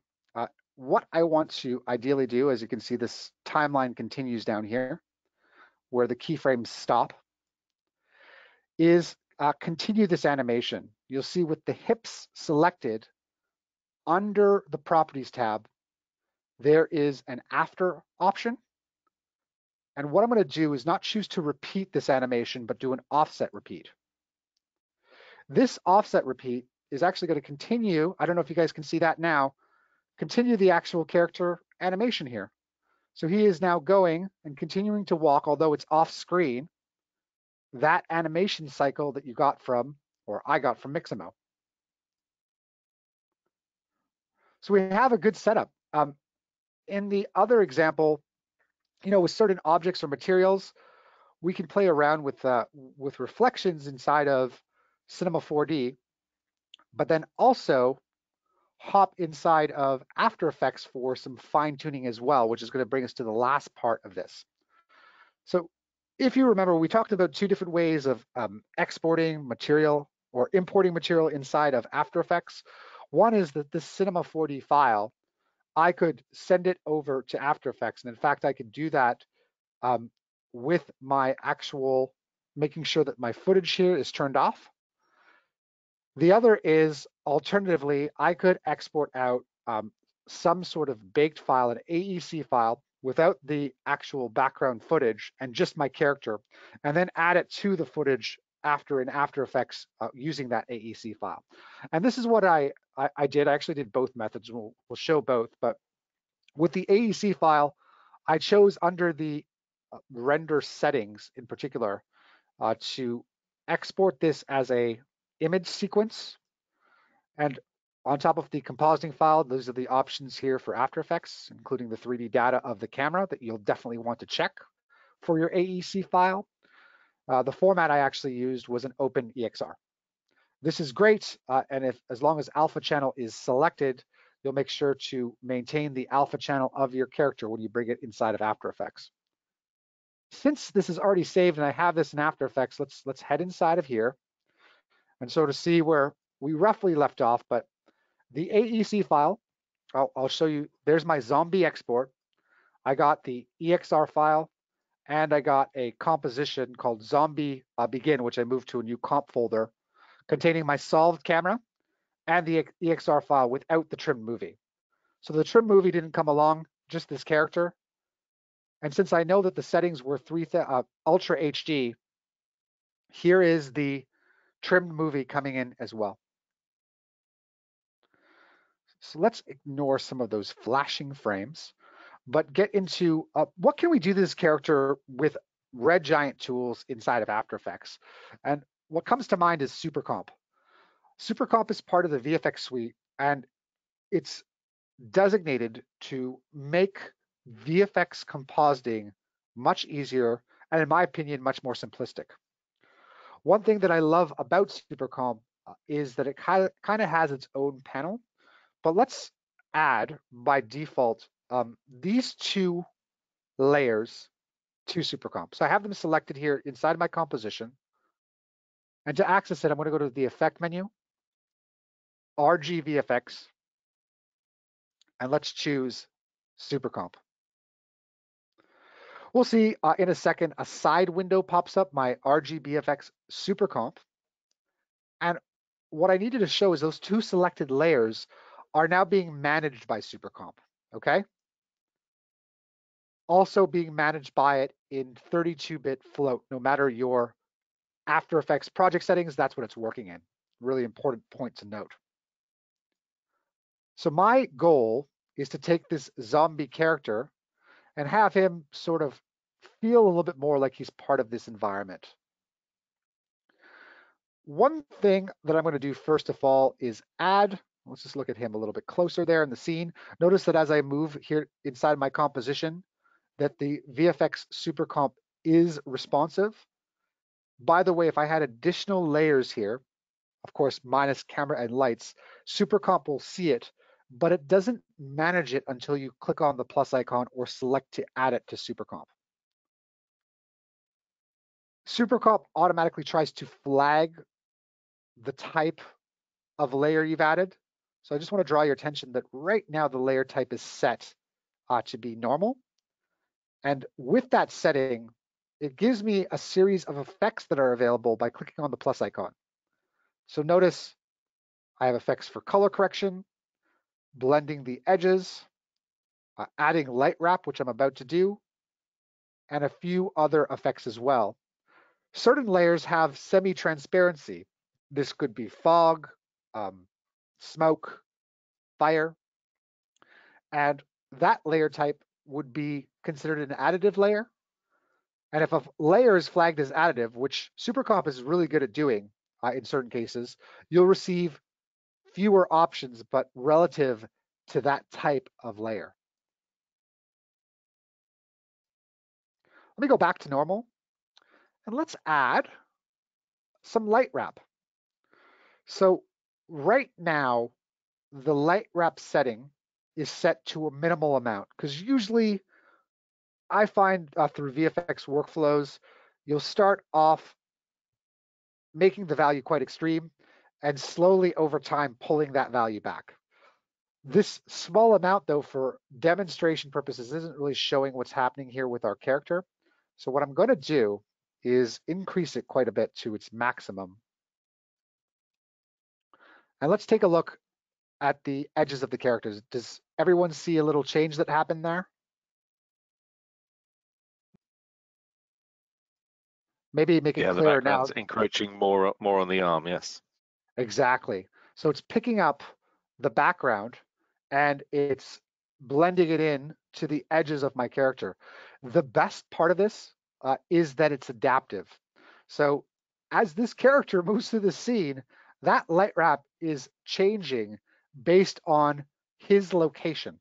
S2: What I want to ideally do, as you can see, this timeline continues down here, where the keyframes stop, is continue this animation. You'll see with the hips selected, under the Properties tab, there is an After option. And what I'm going to do is not choose to repeat this animation, but do an offset repeat. This offset repeat is actually going to continue. I don't know if you guys can see that now. Continue the actual character animation here. So he is now going and continuing to walk, although it's off screen, that animation cycle that you got from, or I got from Mixamo. So we have a good setup. In the other example, with certain objects or materials, we can play around with reflections inside of Cinema 4D, but then also hop inside of After Effects for some fine tuning as well, which is going to bring us to the last part of this. So if you remember, we talked about two different ways of exporting material or importing material inside of After Effects. One is that this Cinema 4D file, I could send it over to After Effects. And in fact, I could do that with my actual, making sure that my footage here is turned off. The other is, alternatively, I could export out some sort of baked file, an AEC file, without the actual background footage and just my character, and then add it to the footage in After Effects using that AEC file. And this is what I I actually did both methods. We'll show both, but with the AEC file, I chose under the render settings in particular to export this as a image sequence. And on top of the compositing file, those are the options here for After Effects, including the 3D data of the camera that you'll definitely want to check for your AEC file. The format I actually used was an open EXR. This is great, and as long as alpha channel is selected, you'll make sure to maintain the alpha channel of your character when you bring it inside of After Effects. Since this is already saved and I have this in After Effects, let's head inside of here and sort of see where we roughly left off. But the AEC file, I'll show you. There's my zombie export. I got the EXR file, and I got a composition called Zombie Begin, which I moved to a new comp folder containing my solved camera and the EXR file without the trimmed movie. So the trimmed movie didn't come along, just this character. And since I know that the settings were Ultra HD, here is the trimmed movie coming in as well. So let's ignore some of those flashing frames, but get into what can we do to this character with Red Giant tools inside of After Effects. And what comes to mind is SuperComp. SuperComp is part of the VFX Suite, and it's designated to make VFX compositing much easier, and in my opinion, much more simplistic. One thing that I love about SuperComp is that it kind of has its own panel, but let's add by default these two layers to SuperComp. So I have them selected here inside my composition. And to access it, I'm going to go to the Effect menu, RGVFX, and let's choose SuperComp. We'll see in a second, a side window pops up, my RGVFX SuperComp. And what I needed to show is those two selected layers are now being managed by SuperComp, okay? Also being managed by it in 32-bit float, no matter your After Effects project settings, that's what it's working in. Really important point to note. So my goal is to take this zombie character and have him sort of feel a little bit more like he's part of this environment. One thing that I'm going to do first of all is add, let's just look at him a little bit closer there in the scene. Notice that as I move here inside my composition, that the VFX SuperComp is responsive. By the way, if I had additional layers here, of course, minus camera and lights, SuperComp will see it, but it doesn't manage it until you click on the plus icon or select to add it to SuperComp. SuperComp automatically tries to flag the type of layer you've added. So I just want to draw your attention that right now the layer type is set to be normal. And with that setting, it gives me a series of effects that are available by clicking on the plus icon. So notice I have effects for color correction, blending the edges, adding light wrap, which I'm about to do, and a few other effects as well. Certain layers have semi-transparency. This could be fog, smoke, fire, and that layer type would be considered an additive layer. And if a layer is flagged as additive, which SuperComp is really good at doing in certain cases, you'll receive fewer options, but relative to that type of layer. Let me go back to normal, and let's add some light wrap. So right now, the light wrap setting is set to a minimal amount, because usually I find through VFX workflows, you'll start off making the value quite extreme and slowly over time pulling that value back. This small amount, though, for demonstration purposes, isn't really showing what's happening here with our character. So what I'm going to do is increase it quite a bit to its maximum. And let's take a look at the edges of the characters. Does everyone see a little change that happened there? Maybe make it clearer now.
S1: The background's encroaching more on the arm, yes.
S2: Exactly. So it's picking up the background and it's blending it in to the edges of my character. The best part of this is that it's adaptive. So as this character moves through the scene, that light wrap is changing based on his location.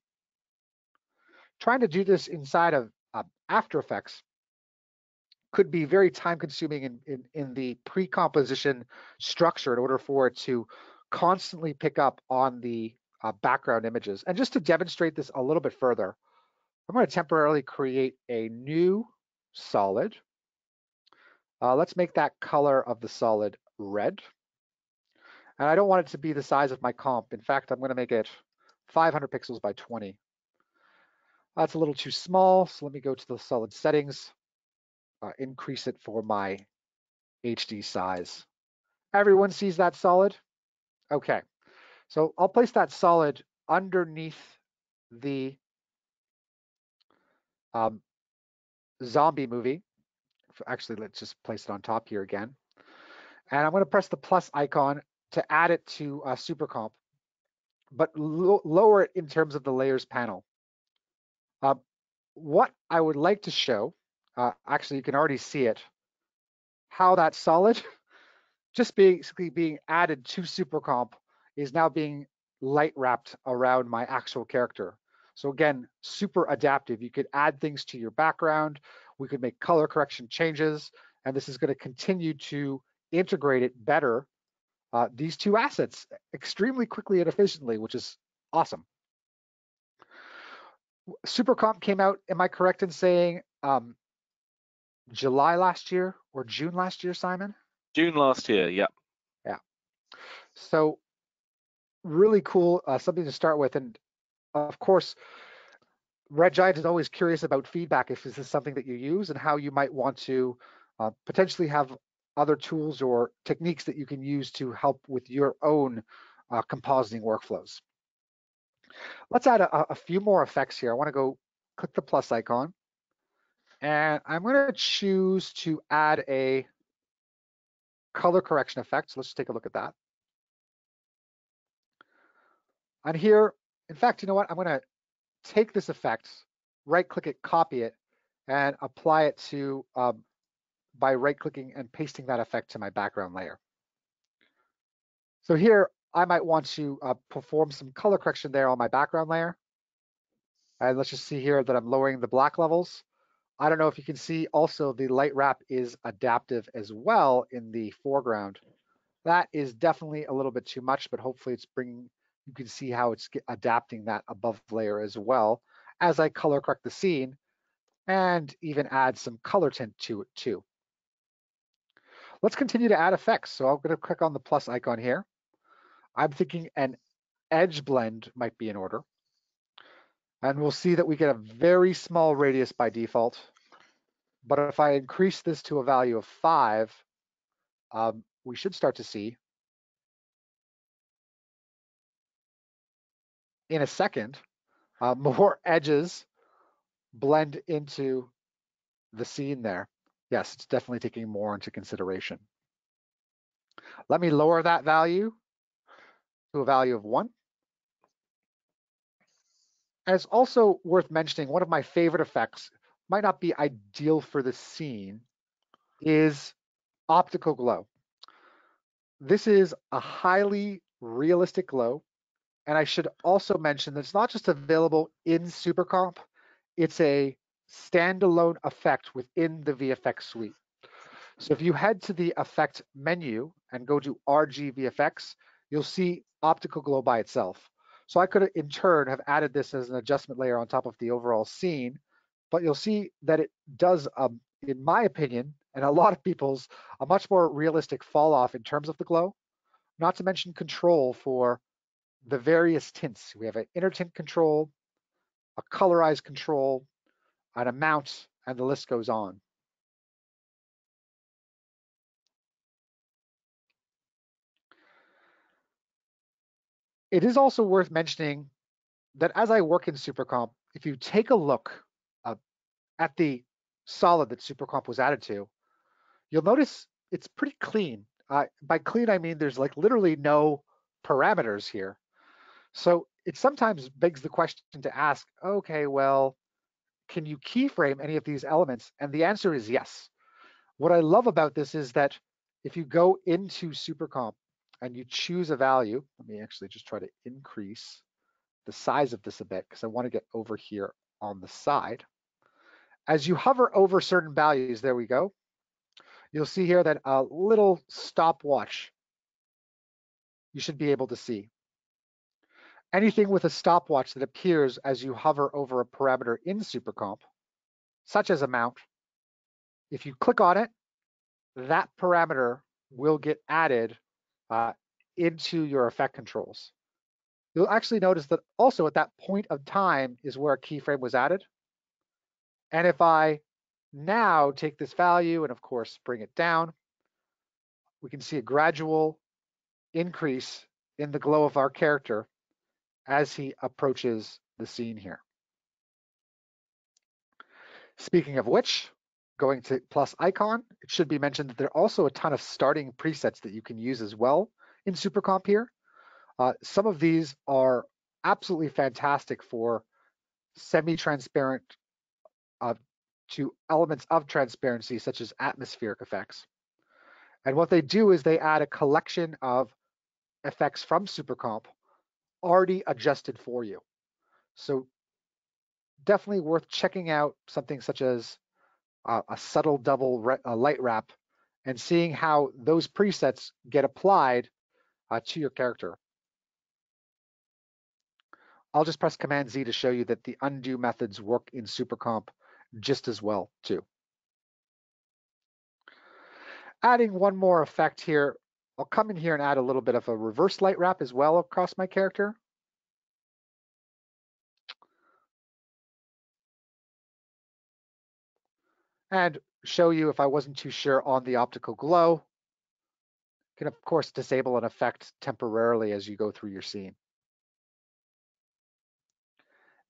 S2: Trying to do this inside of After Effects could be very time consuming in the pre-composition structure in order for it to constantly pick up on the background images. And just to demonstrate this a little bit further, I'm going to temporarily create a new solid. Let's make that color of the solid red. And I don't want it to be the size of my comp. In fact, I'm going to make it 500 pixels by 20. That's a little too small, so let me go to the solid settings, increase it for my HD size. Everyone sees that solid? Okay, so I'll place that solid underneath the zombie movie. Actually, let's just place it on top here again. And I'm going to press the plus icon to add it to Super Comp, but lower it in terms of the layers panel. What I would like to show, actually you can already see it, how that solid just basically being added to Super Comp is now being light wrapped around my actual character. So again, super adaptive. You could add things to your background. We could make color correction changes, and this is going to continue to integrate it better, these two assets, extremely quickly and efficiently, which is awesome. Super Comp came out, am I correct in saying July last year or June last year, Simon?
S1: June last year, yeah.
S2: Yeah. So really cool, something to start with. And of course, Red Giant is always curious about feedback if this is something that you use and how you might want to potentially have other tools or techniques that you can use to help with your own compositing workflows. Let's add a few more effects here. I want to go click the plus icon. And I'm going to choose to add a color correction effect. So let's just take a look at that. And here, in fact, you know what? I'm going to take this effect, right-click it, copy it, and apply it to by right-clicking and pasting that effect to my background layer. So here, I might want to perform some color correction there on my background layer. And let's just see here that I'm lowering the black levels. I don't know if you can see also the light wrap is adaptive as well in the foreground. That is definitely a little bit too much, but hopefully it's bringing, you can see how it's adapting that above layer as well as I color correct the scene and even add some color tint to it too. Let's continue to add effects. So I'm going to click on the plus icon here. I'm thinking an edge blend might be in order. And we'll see that we get a very small radius by default. But if I increase this to a value of 5, we should start to see in a second more edges blend into the scene there. Yes, it's definitely taking more into consideration. Let me lower that value to a value of 1. And it's also worth mentioning, one of my favorite effects, might not be ideal for the scene, is optical glow. This is a highly realistic glow. And I should also mention that it's not just available in SuperComp, it's a standalone effect within the VFX Suite. So if you head to the effect menu and go to RGVFX, you'll see optical glow by itself. So I could in turn have added this as an adjustment layer on top of the overall scene, but you'll see that it does, in my opinion, and a lot of people's, a much more realistic fall off in terms of the glow, not to mention control for the various tints. We have an inner tint control, a colorize control, an amount, and the list goes on. It is also worth mentioning that as I work in SuperComp, if you take a look at the solid that SuperComp was added to, you'll notice it's pretty clean. By clean, I mean there's like literally no parameters here. So it sometimes begs the question to ask, okay, well, can you keyframe any of these elements? And the answer is yes. What I love about this is that if you go into SuperComp and you choose a value, let me actually just try to increase the size of this a bit because I want to get over here on the side. As you hover over certain values, there we go, you'll see here that a little stopwatch you should be able to see. Anything with a stopwatch that appears as you hover over a parameter in SuperComp, such as amount, if you click on it, that parameter will get added into your effect controls. You'll actually notice that also at that point of time is where a keyframe was added. And if I now take this value and of course bring it down, we can see a gradual increase in the glow of our character as he approaches the scene here. Speaking of which, going to plus icon, it should be mentioned that there are also a ton of starting presets that you can use as well in SuperComp here. Some of these are absolutely fantastic for semi-transparent to elements of transparency, such as atmospheric effects. And what they do is they add a collection of effects from SuperComp already adjusted for you. So definitely worth checking out something such as a subtle double light wrap and seeing how those presets get applied to your character. I'll just press Command Z to show you that the undo methods work in SuperComp just as well too. Adding one more effect here, I'll come in here and add a little bit of a reverse light wrap as well across my character. And show you, if I wasn't too sure on the optical glow, can of course disable an effect temporarily as you go through your scene.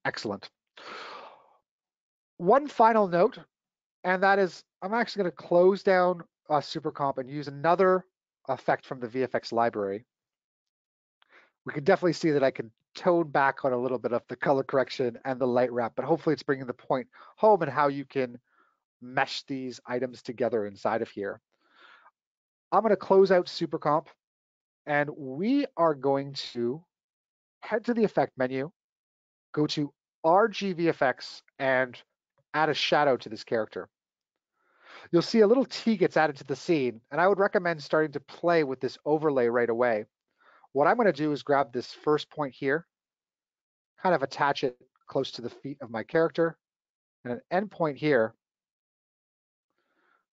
S2: Excellent. One final note, and that is I'm actually going to close down SuperComp and use another effect from the VFX library. We can definitely see that I can tone back on a little bit of the color correction and the light wrap, but hopefully it's bringing the point home and how you can mesh these items together inside of here. I'm going to close out SuperComp, and we are going to head to the effect menu, go to RGVFX, and add a shadow to this character. You'll see a little T gets added to the scene, and I would recommend starting to play with this overlay right away. What I'm going to do is grab this first point here, kind of attach it close to the feet of my character, and an end point here.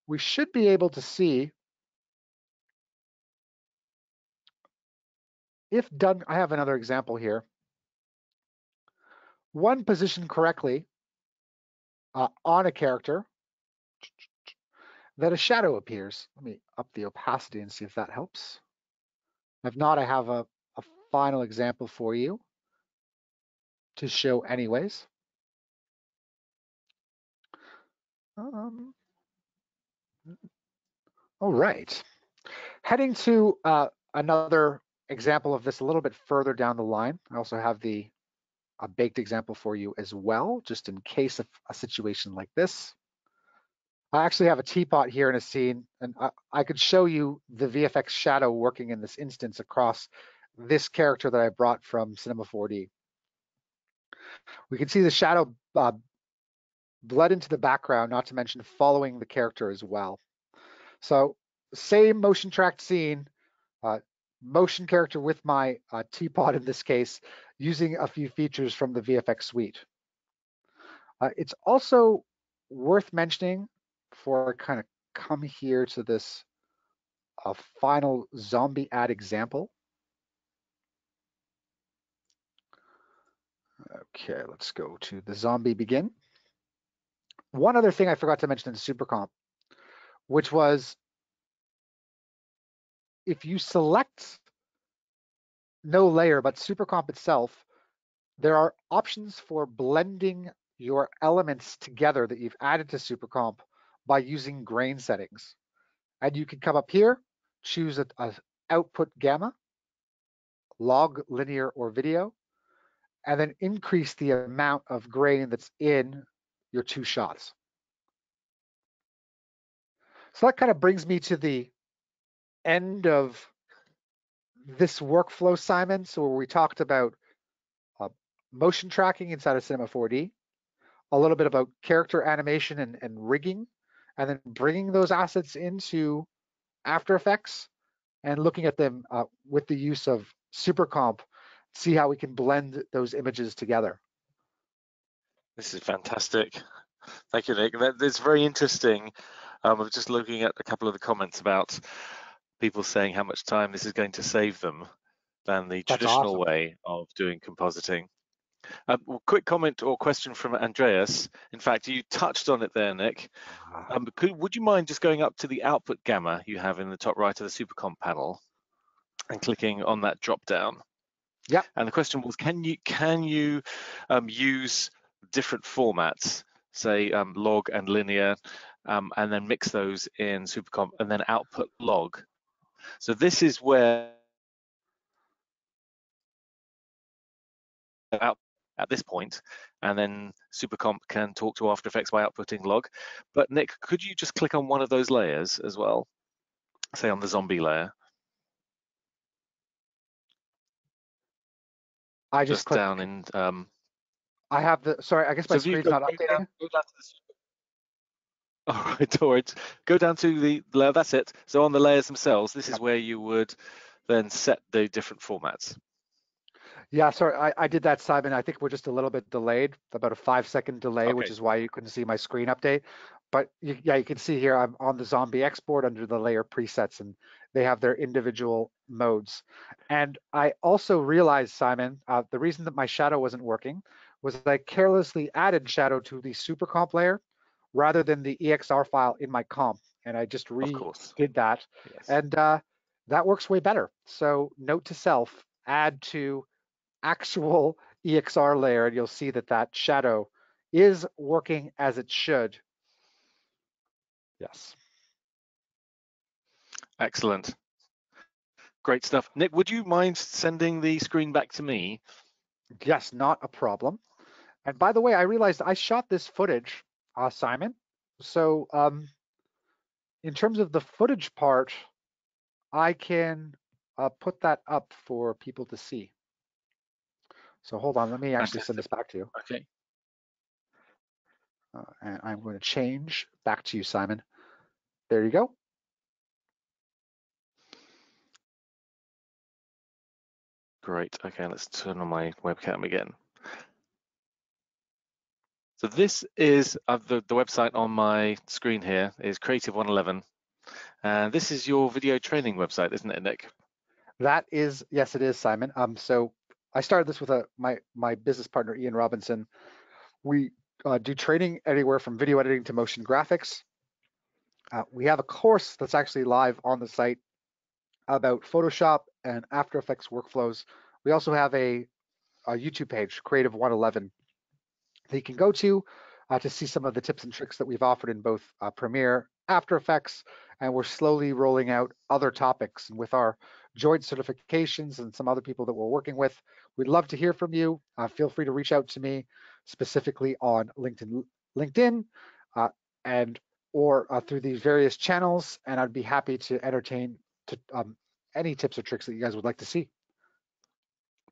S2: We should be able to see, if done, I have another example here. One positioned correctly on a character, that a shadow appears. Let me up the opacity and see if that helps. If not, I have a final example for you to show anyways. All right. Heading to another example of this a little bit further down the line. I also have a baked example for you as well, just in case of a situation like this. I actually have a teapot here in a scene, and I could show you the VFX shadow working in this instance across this character that I brought from Cinema 4D. We can see the shadow bled into the background, not to mention following the character as well. So same motion tracked scene, motion character with my teapot in this case, using a few features from the VFX Suite. It's also worth mentioning, before I kind of come here to this final zombie ad example. Okay, let's go to the zombie begin. One other thing I forgot to mention in SuperComp, which was if you select no layer, but SuperComp itself, there are options for blending your elements together that you've added to SuperComp by using grain settings. And you can come up here, choose a output gamma, log, linear, or video, and then increase the amount of grain that's in your two shots. So that kind of brings me to the end of this workflow, Simon. So where we talked about motion tracking inside of Cinema 4D, a little bit about character animation and rigging, and then bringing those assets into After Effects and looking at them with the use of SuperComp, see how we can blend those images together.
S1: This is fantastic. Thank you, Nick. That's very interesting. I was just looking at a couple of the comments about people saying how much time this is going to save them than the
S2: That's
S1: traditional
S2: awesome.
S1: way of doing compositing. Quick comment or question from Andreas. In fact, you touched on it there, Nick. Would you mind just going up to the output gamma you have in the top right of the SuperComp panel and clicking on that drop down?
S2: Yep.
S1: And the question was, can you use different formats, say log and linear, and then mix those in SuperComp and then output log? So this is where out at this point, and then SuperComp can talk to After Effects by outputting log. But Nick, could you just click on one of those layers as well? Say on the zombie layer.
S2: I just click.
S1: Down in.
S2: I have the. Sorry, I guess my
S1: So if you
S2: screen's
S1: go
S2: not
S1: down
S2: updating.
S1: to all right. Go down to the layer. That's it. So on the layers themselves, this is where you would then set the different formats.
S2: Yeah, sorry, I did that, Simon. I think we're just a little bit delayed, about a 5-second delay,
S1: Okay.
S2: which is why you couldn't see my screen update. But yeah, you can see here I'm on the zombie export under the layer presets, and they have their individual modes. And I also realized, Simon, the reason that my shadow wasn't working was that I carelessly added shadow to the super comp layer rather than the EXR file in my comp. And I just
S1: Of course.
S2: redid that.
S1: Yes.
S2: And that works way better. So note to self, add to actual EXR layer, and you'll see that that shadow is working as it should. Yes.
S1: Excellent. Great stuff. Nick, would you mind sending the screen back to me?
S2: Yes, not a problem. And by the way, I realized I shot this footage, Simon. So in terms of the footage part, I can put that up for people to see. So hold on, let me actually send this back to you.
S1: Okay.
S2: And I'm going to change back to you, Simon. There you go.
S1: Great. Okay, let's turn on my webcam again. So this is the website on my screen here is Creative 111. And this is your video training website, isn't it, Nick?
S2: That is, yes, it is, Simon. So I started this with my business partner, Ian Robinson. We do training anywhere from video editing to motion graphics. We have a course that's actually live on the site about Photoshop and After Effects workflows. We also have a YouTube page, Creative 111, that you can go to see some of the tips and tricks that we've offered in both Premiere, After Effects, and we're slowly rolling out other topics. And with our joint certifications and some other people that we're working with, we'd love to hear from you. Feel free to reach out to me specifically on LinkedIn and or through these various channels, and I'd be happy to entertain any tips or tricks that you guys would like to see.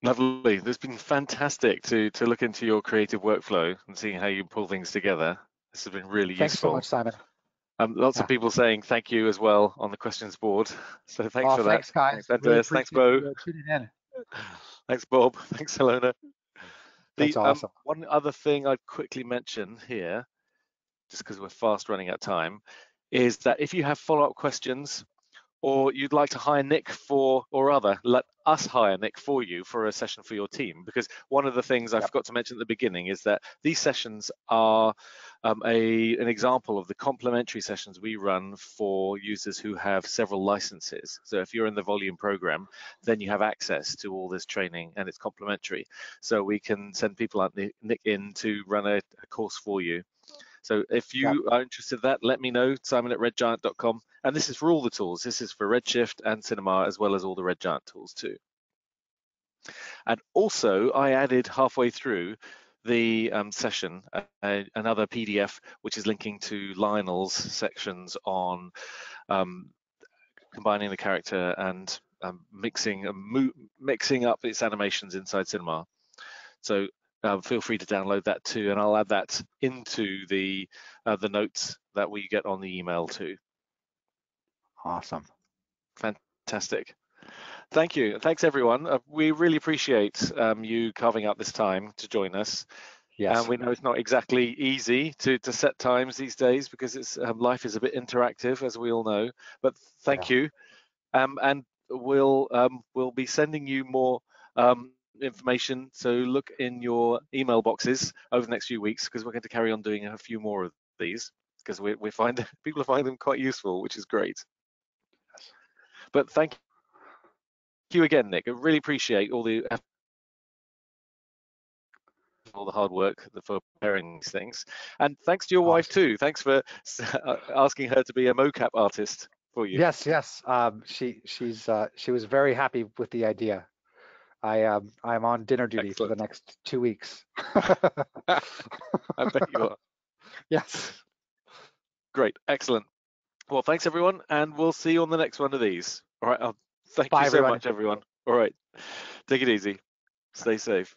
S1: Lovely. It's been fantastic to look into your creative workflow and seeing how you pull things together. This has been really
S2: Thanks
S1: useful.
S2: so much, Simon.
S1: Lots of people saying thank you as well on the questions board. So thanks for
S2: Thanks,
S1: that.
S2: guys.
S1: Thanks, Andreas.
S2: Really
S1: Thanks,
S2: appreciate
S1: Bo.
S2: you tuning in.
S1: Thanks, Bob. Thanks, Helena.
S2: That's awesome.
S1: One other thing I'd quickly mention here, just because we're fast running out of time, is that if you have follow-up questions or you'd like to hire Nick for, or rather, let us hire Nick for you for a session for your team, because one of the things I forgot to mention at the beginning is that these sessions are an example of the complementary sessions we run for users who have several licenses. So if you're in the volume program, then you have access to all this training and it's complementary. So we can send people like Nick in to run a course for you. So if you are interested in that, let me know, simon@redgiant.com. And this is for all the tools. This is for Redshift and Cinema, as well as all the Red Giant tools too. And also, I added halfway through the session another PDF, which is linking to Lionel's sections on combining the character and mixing up its animations inside Cinema. So feel free to download that too, and I'll add that into the notes that we get on the email too.
S2: Awesome.
S1: Fantastic. Thank you. Thanks, everyone. We really appreciate you carving out this time to join us.
S2: Yes.
S1: We know it's not exactly easy to set times these days because it's life is a bit interactive, as we all know. But thank you, and we'll be sending you more information. So look in your email boxes over the next few weeks because we're going to carry on doing a few more of these because we find people find them quite useful, which is great.
S2: Yes.
S1: But thank you again, Nick. I really appreciate all the hard work for preparing these things, and thanks to your wife too. Thanks for asking her to be a mocap artist for you.
S2: Yes. She was very happy with the idea. I'm on dinner duty for the next 2 weeks.
S1: I bet you are.
S2: Yes.
S1: Great, excellent. Well, thanks everyone, and we'll see you on the next one of these. All right. Thank
S2: Bye,
S1: you so
S2: everybody.
S1: much, everyone. All right. Take it easy. Stay safe.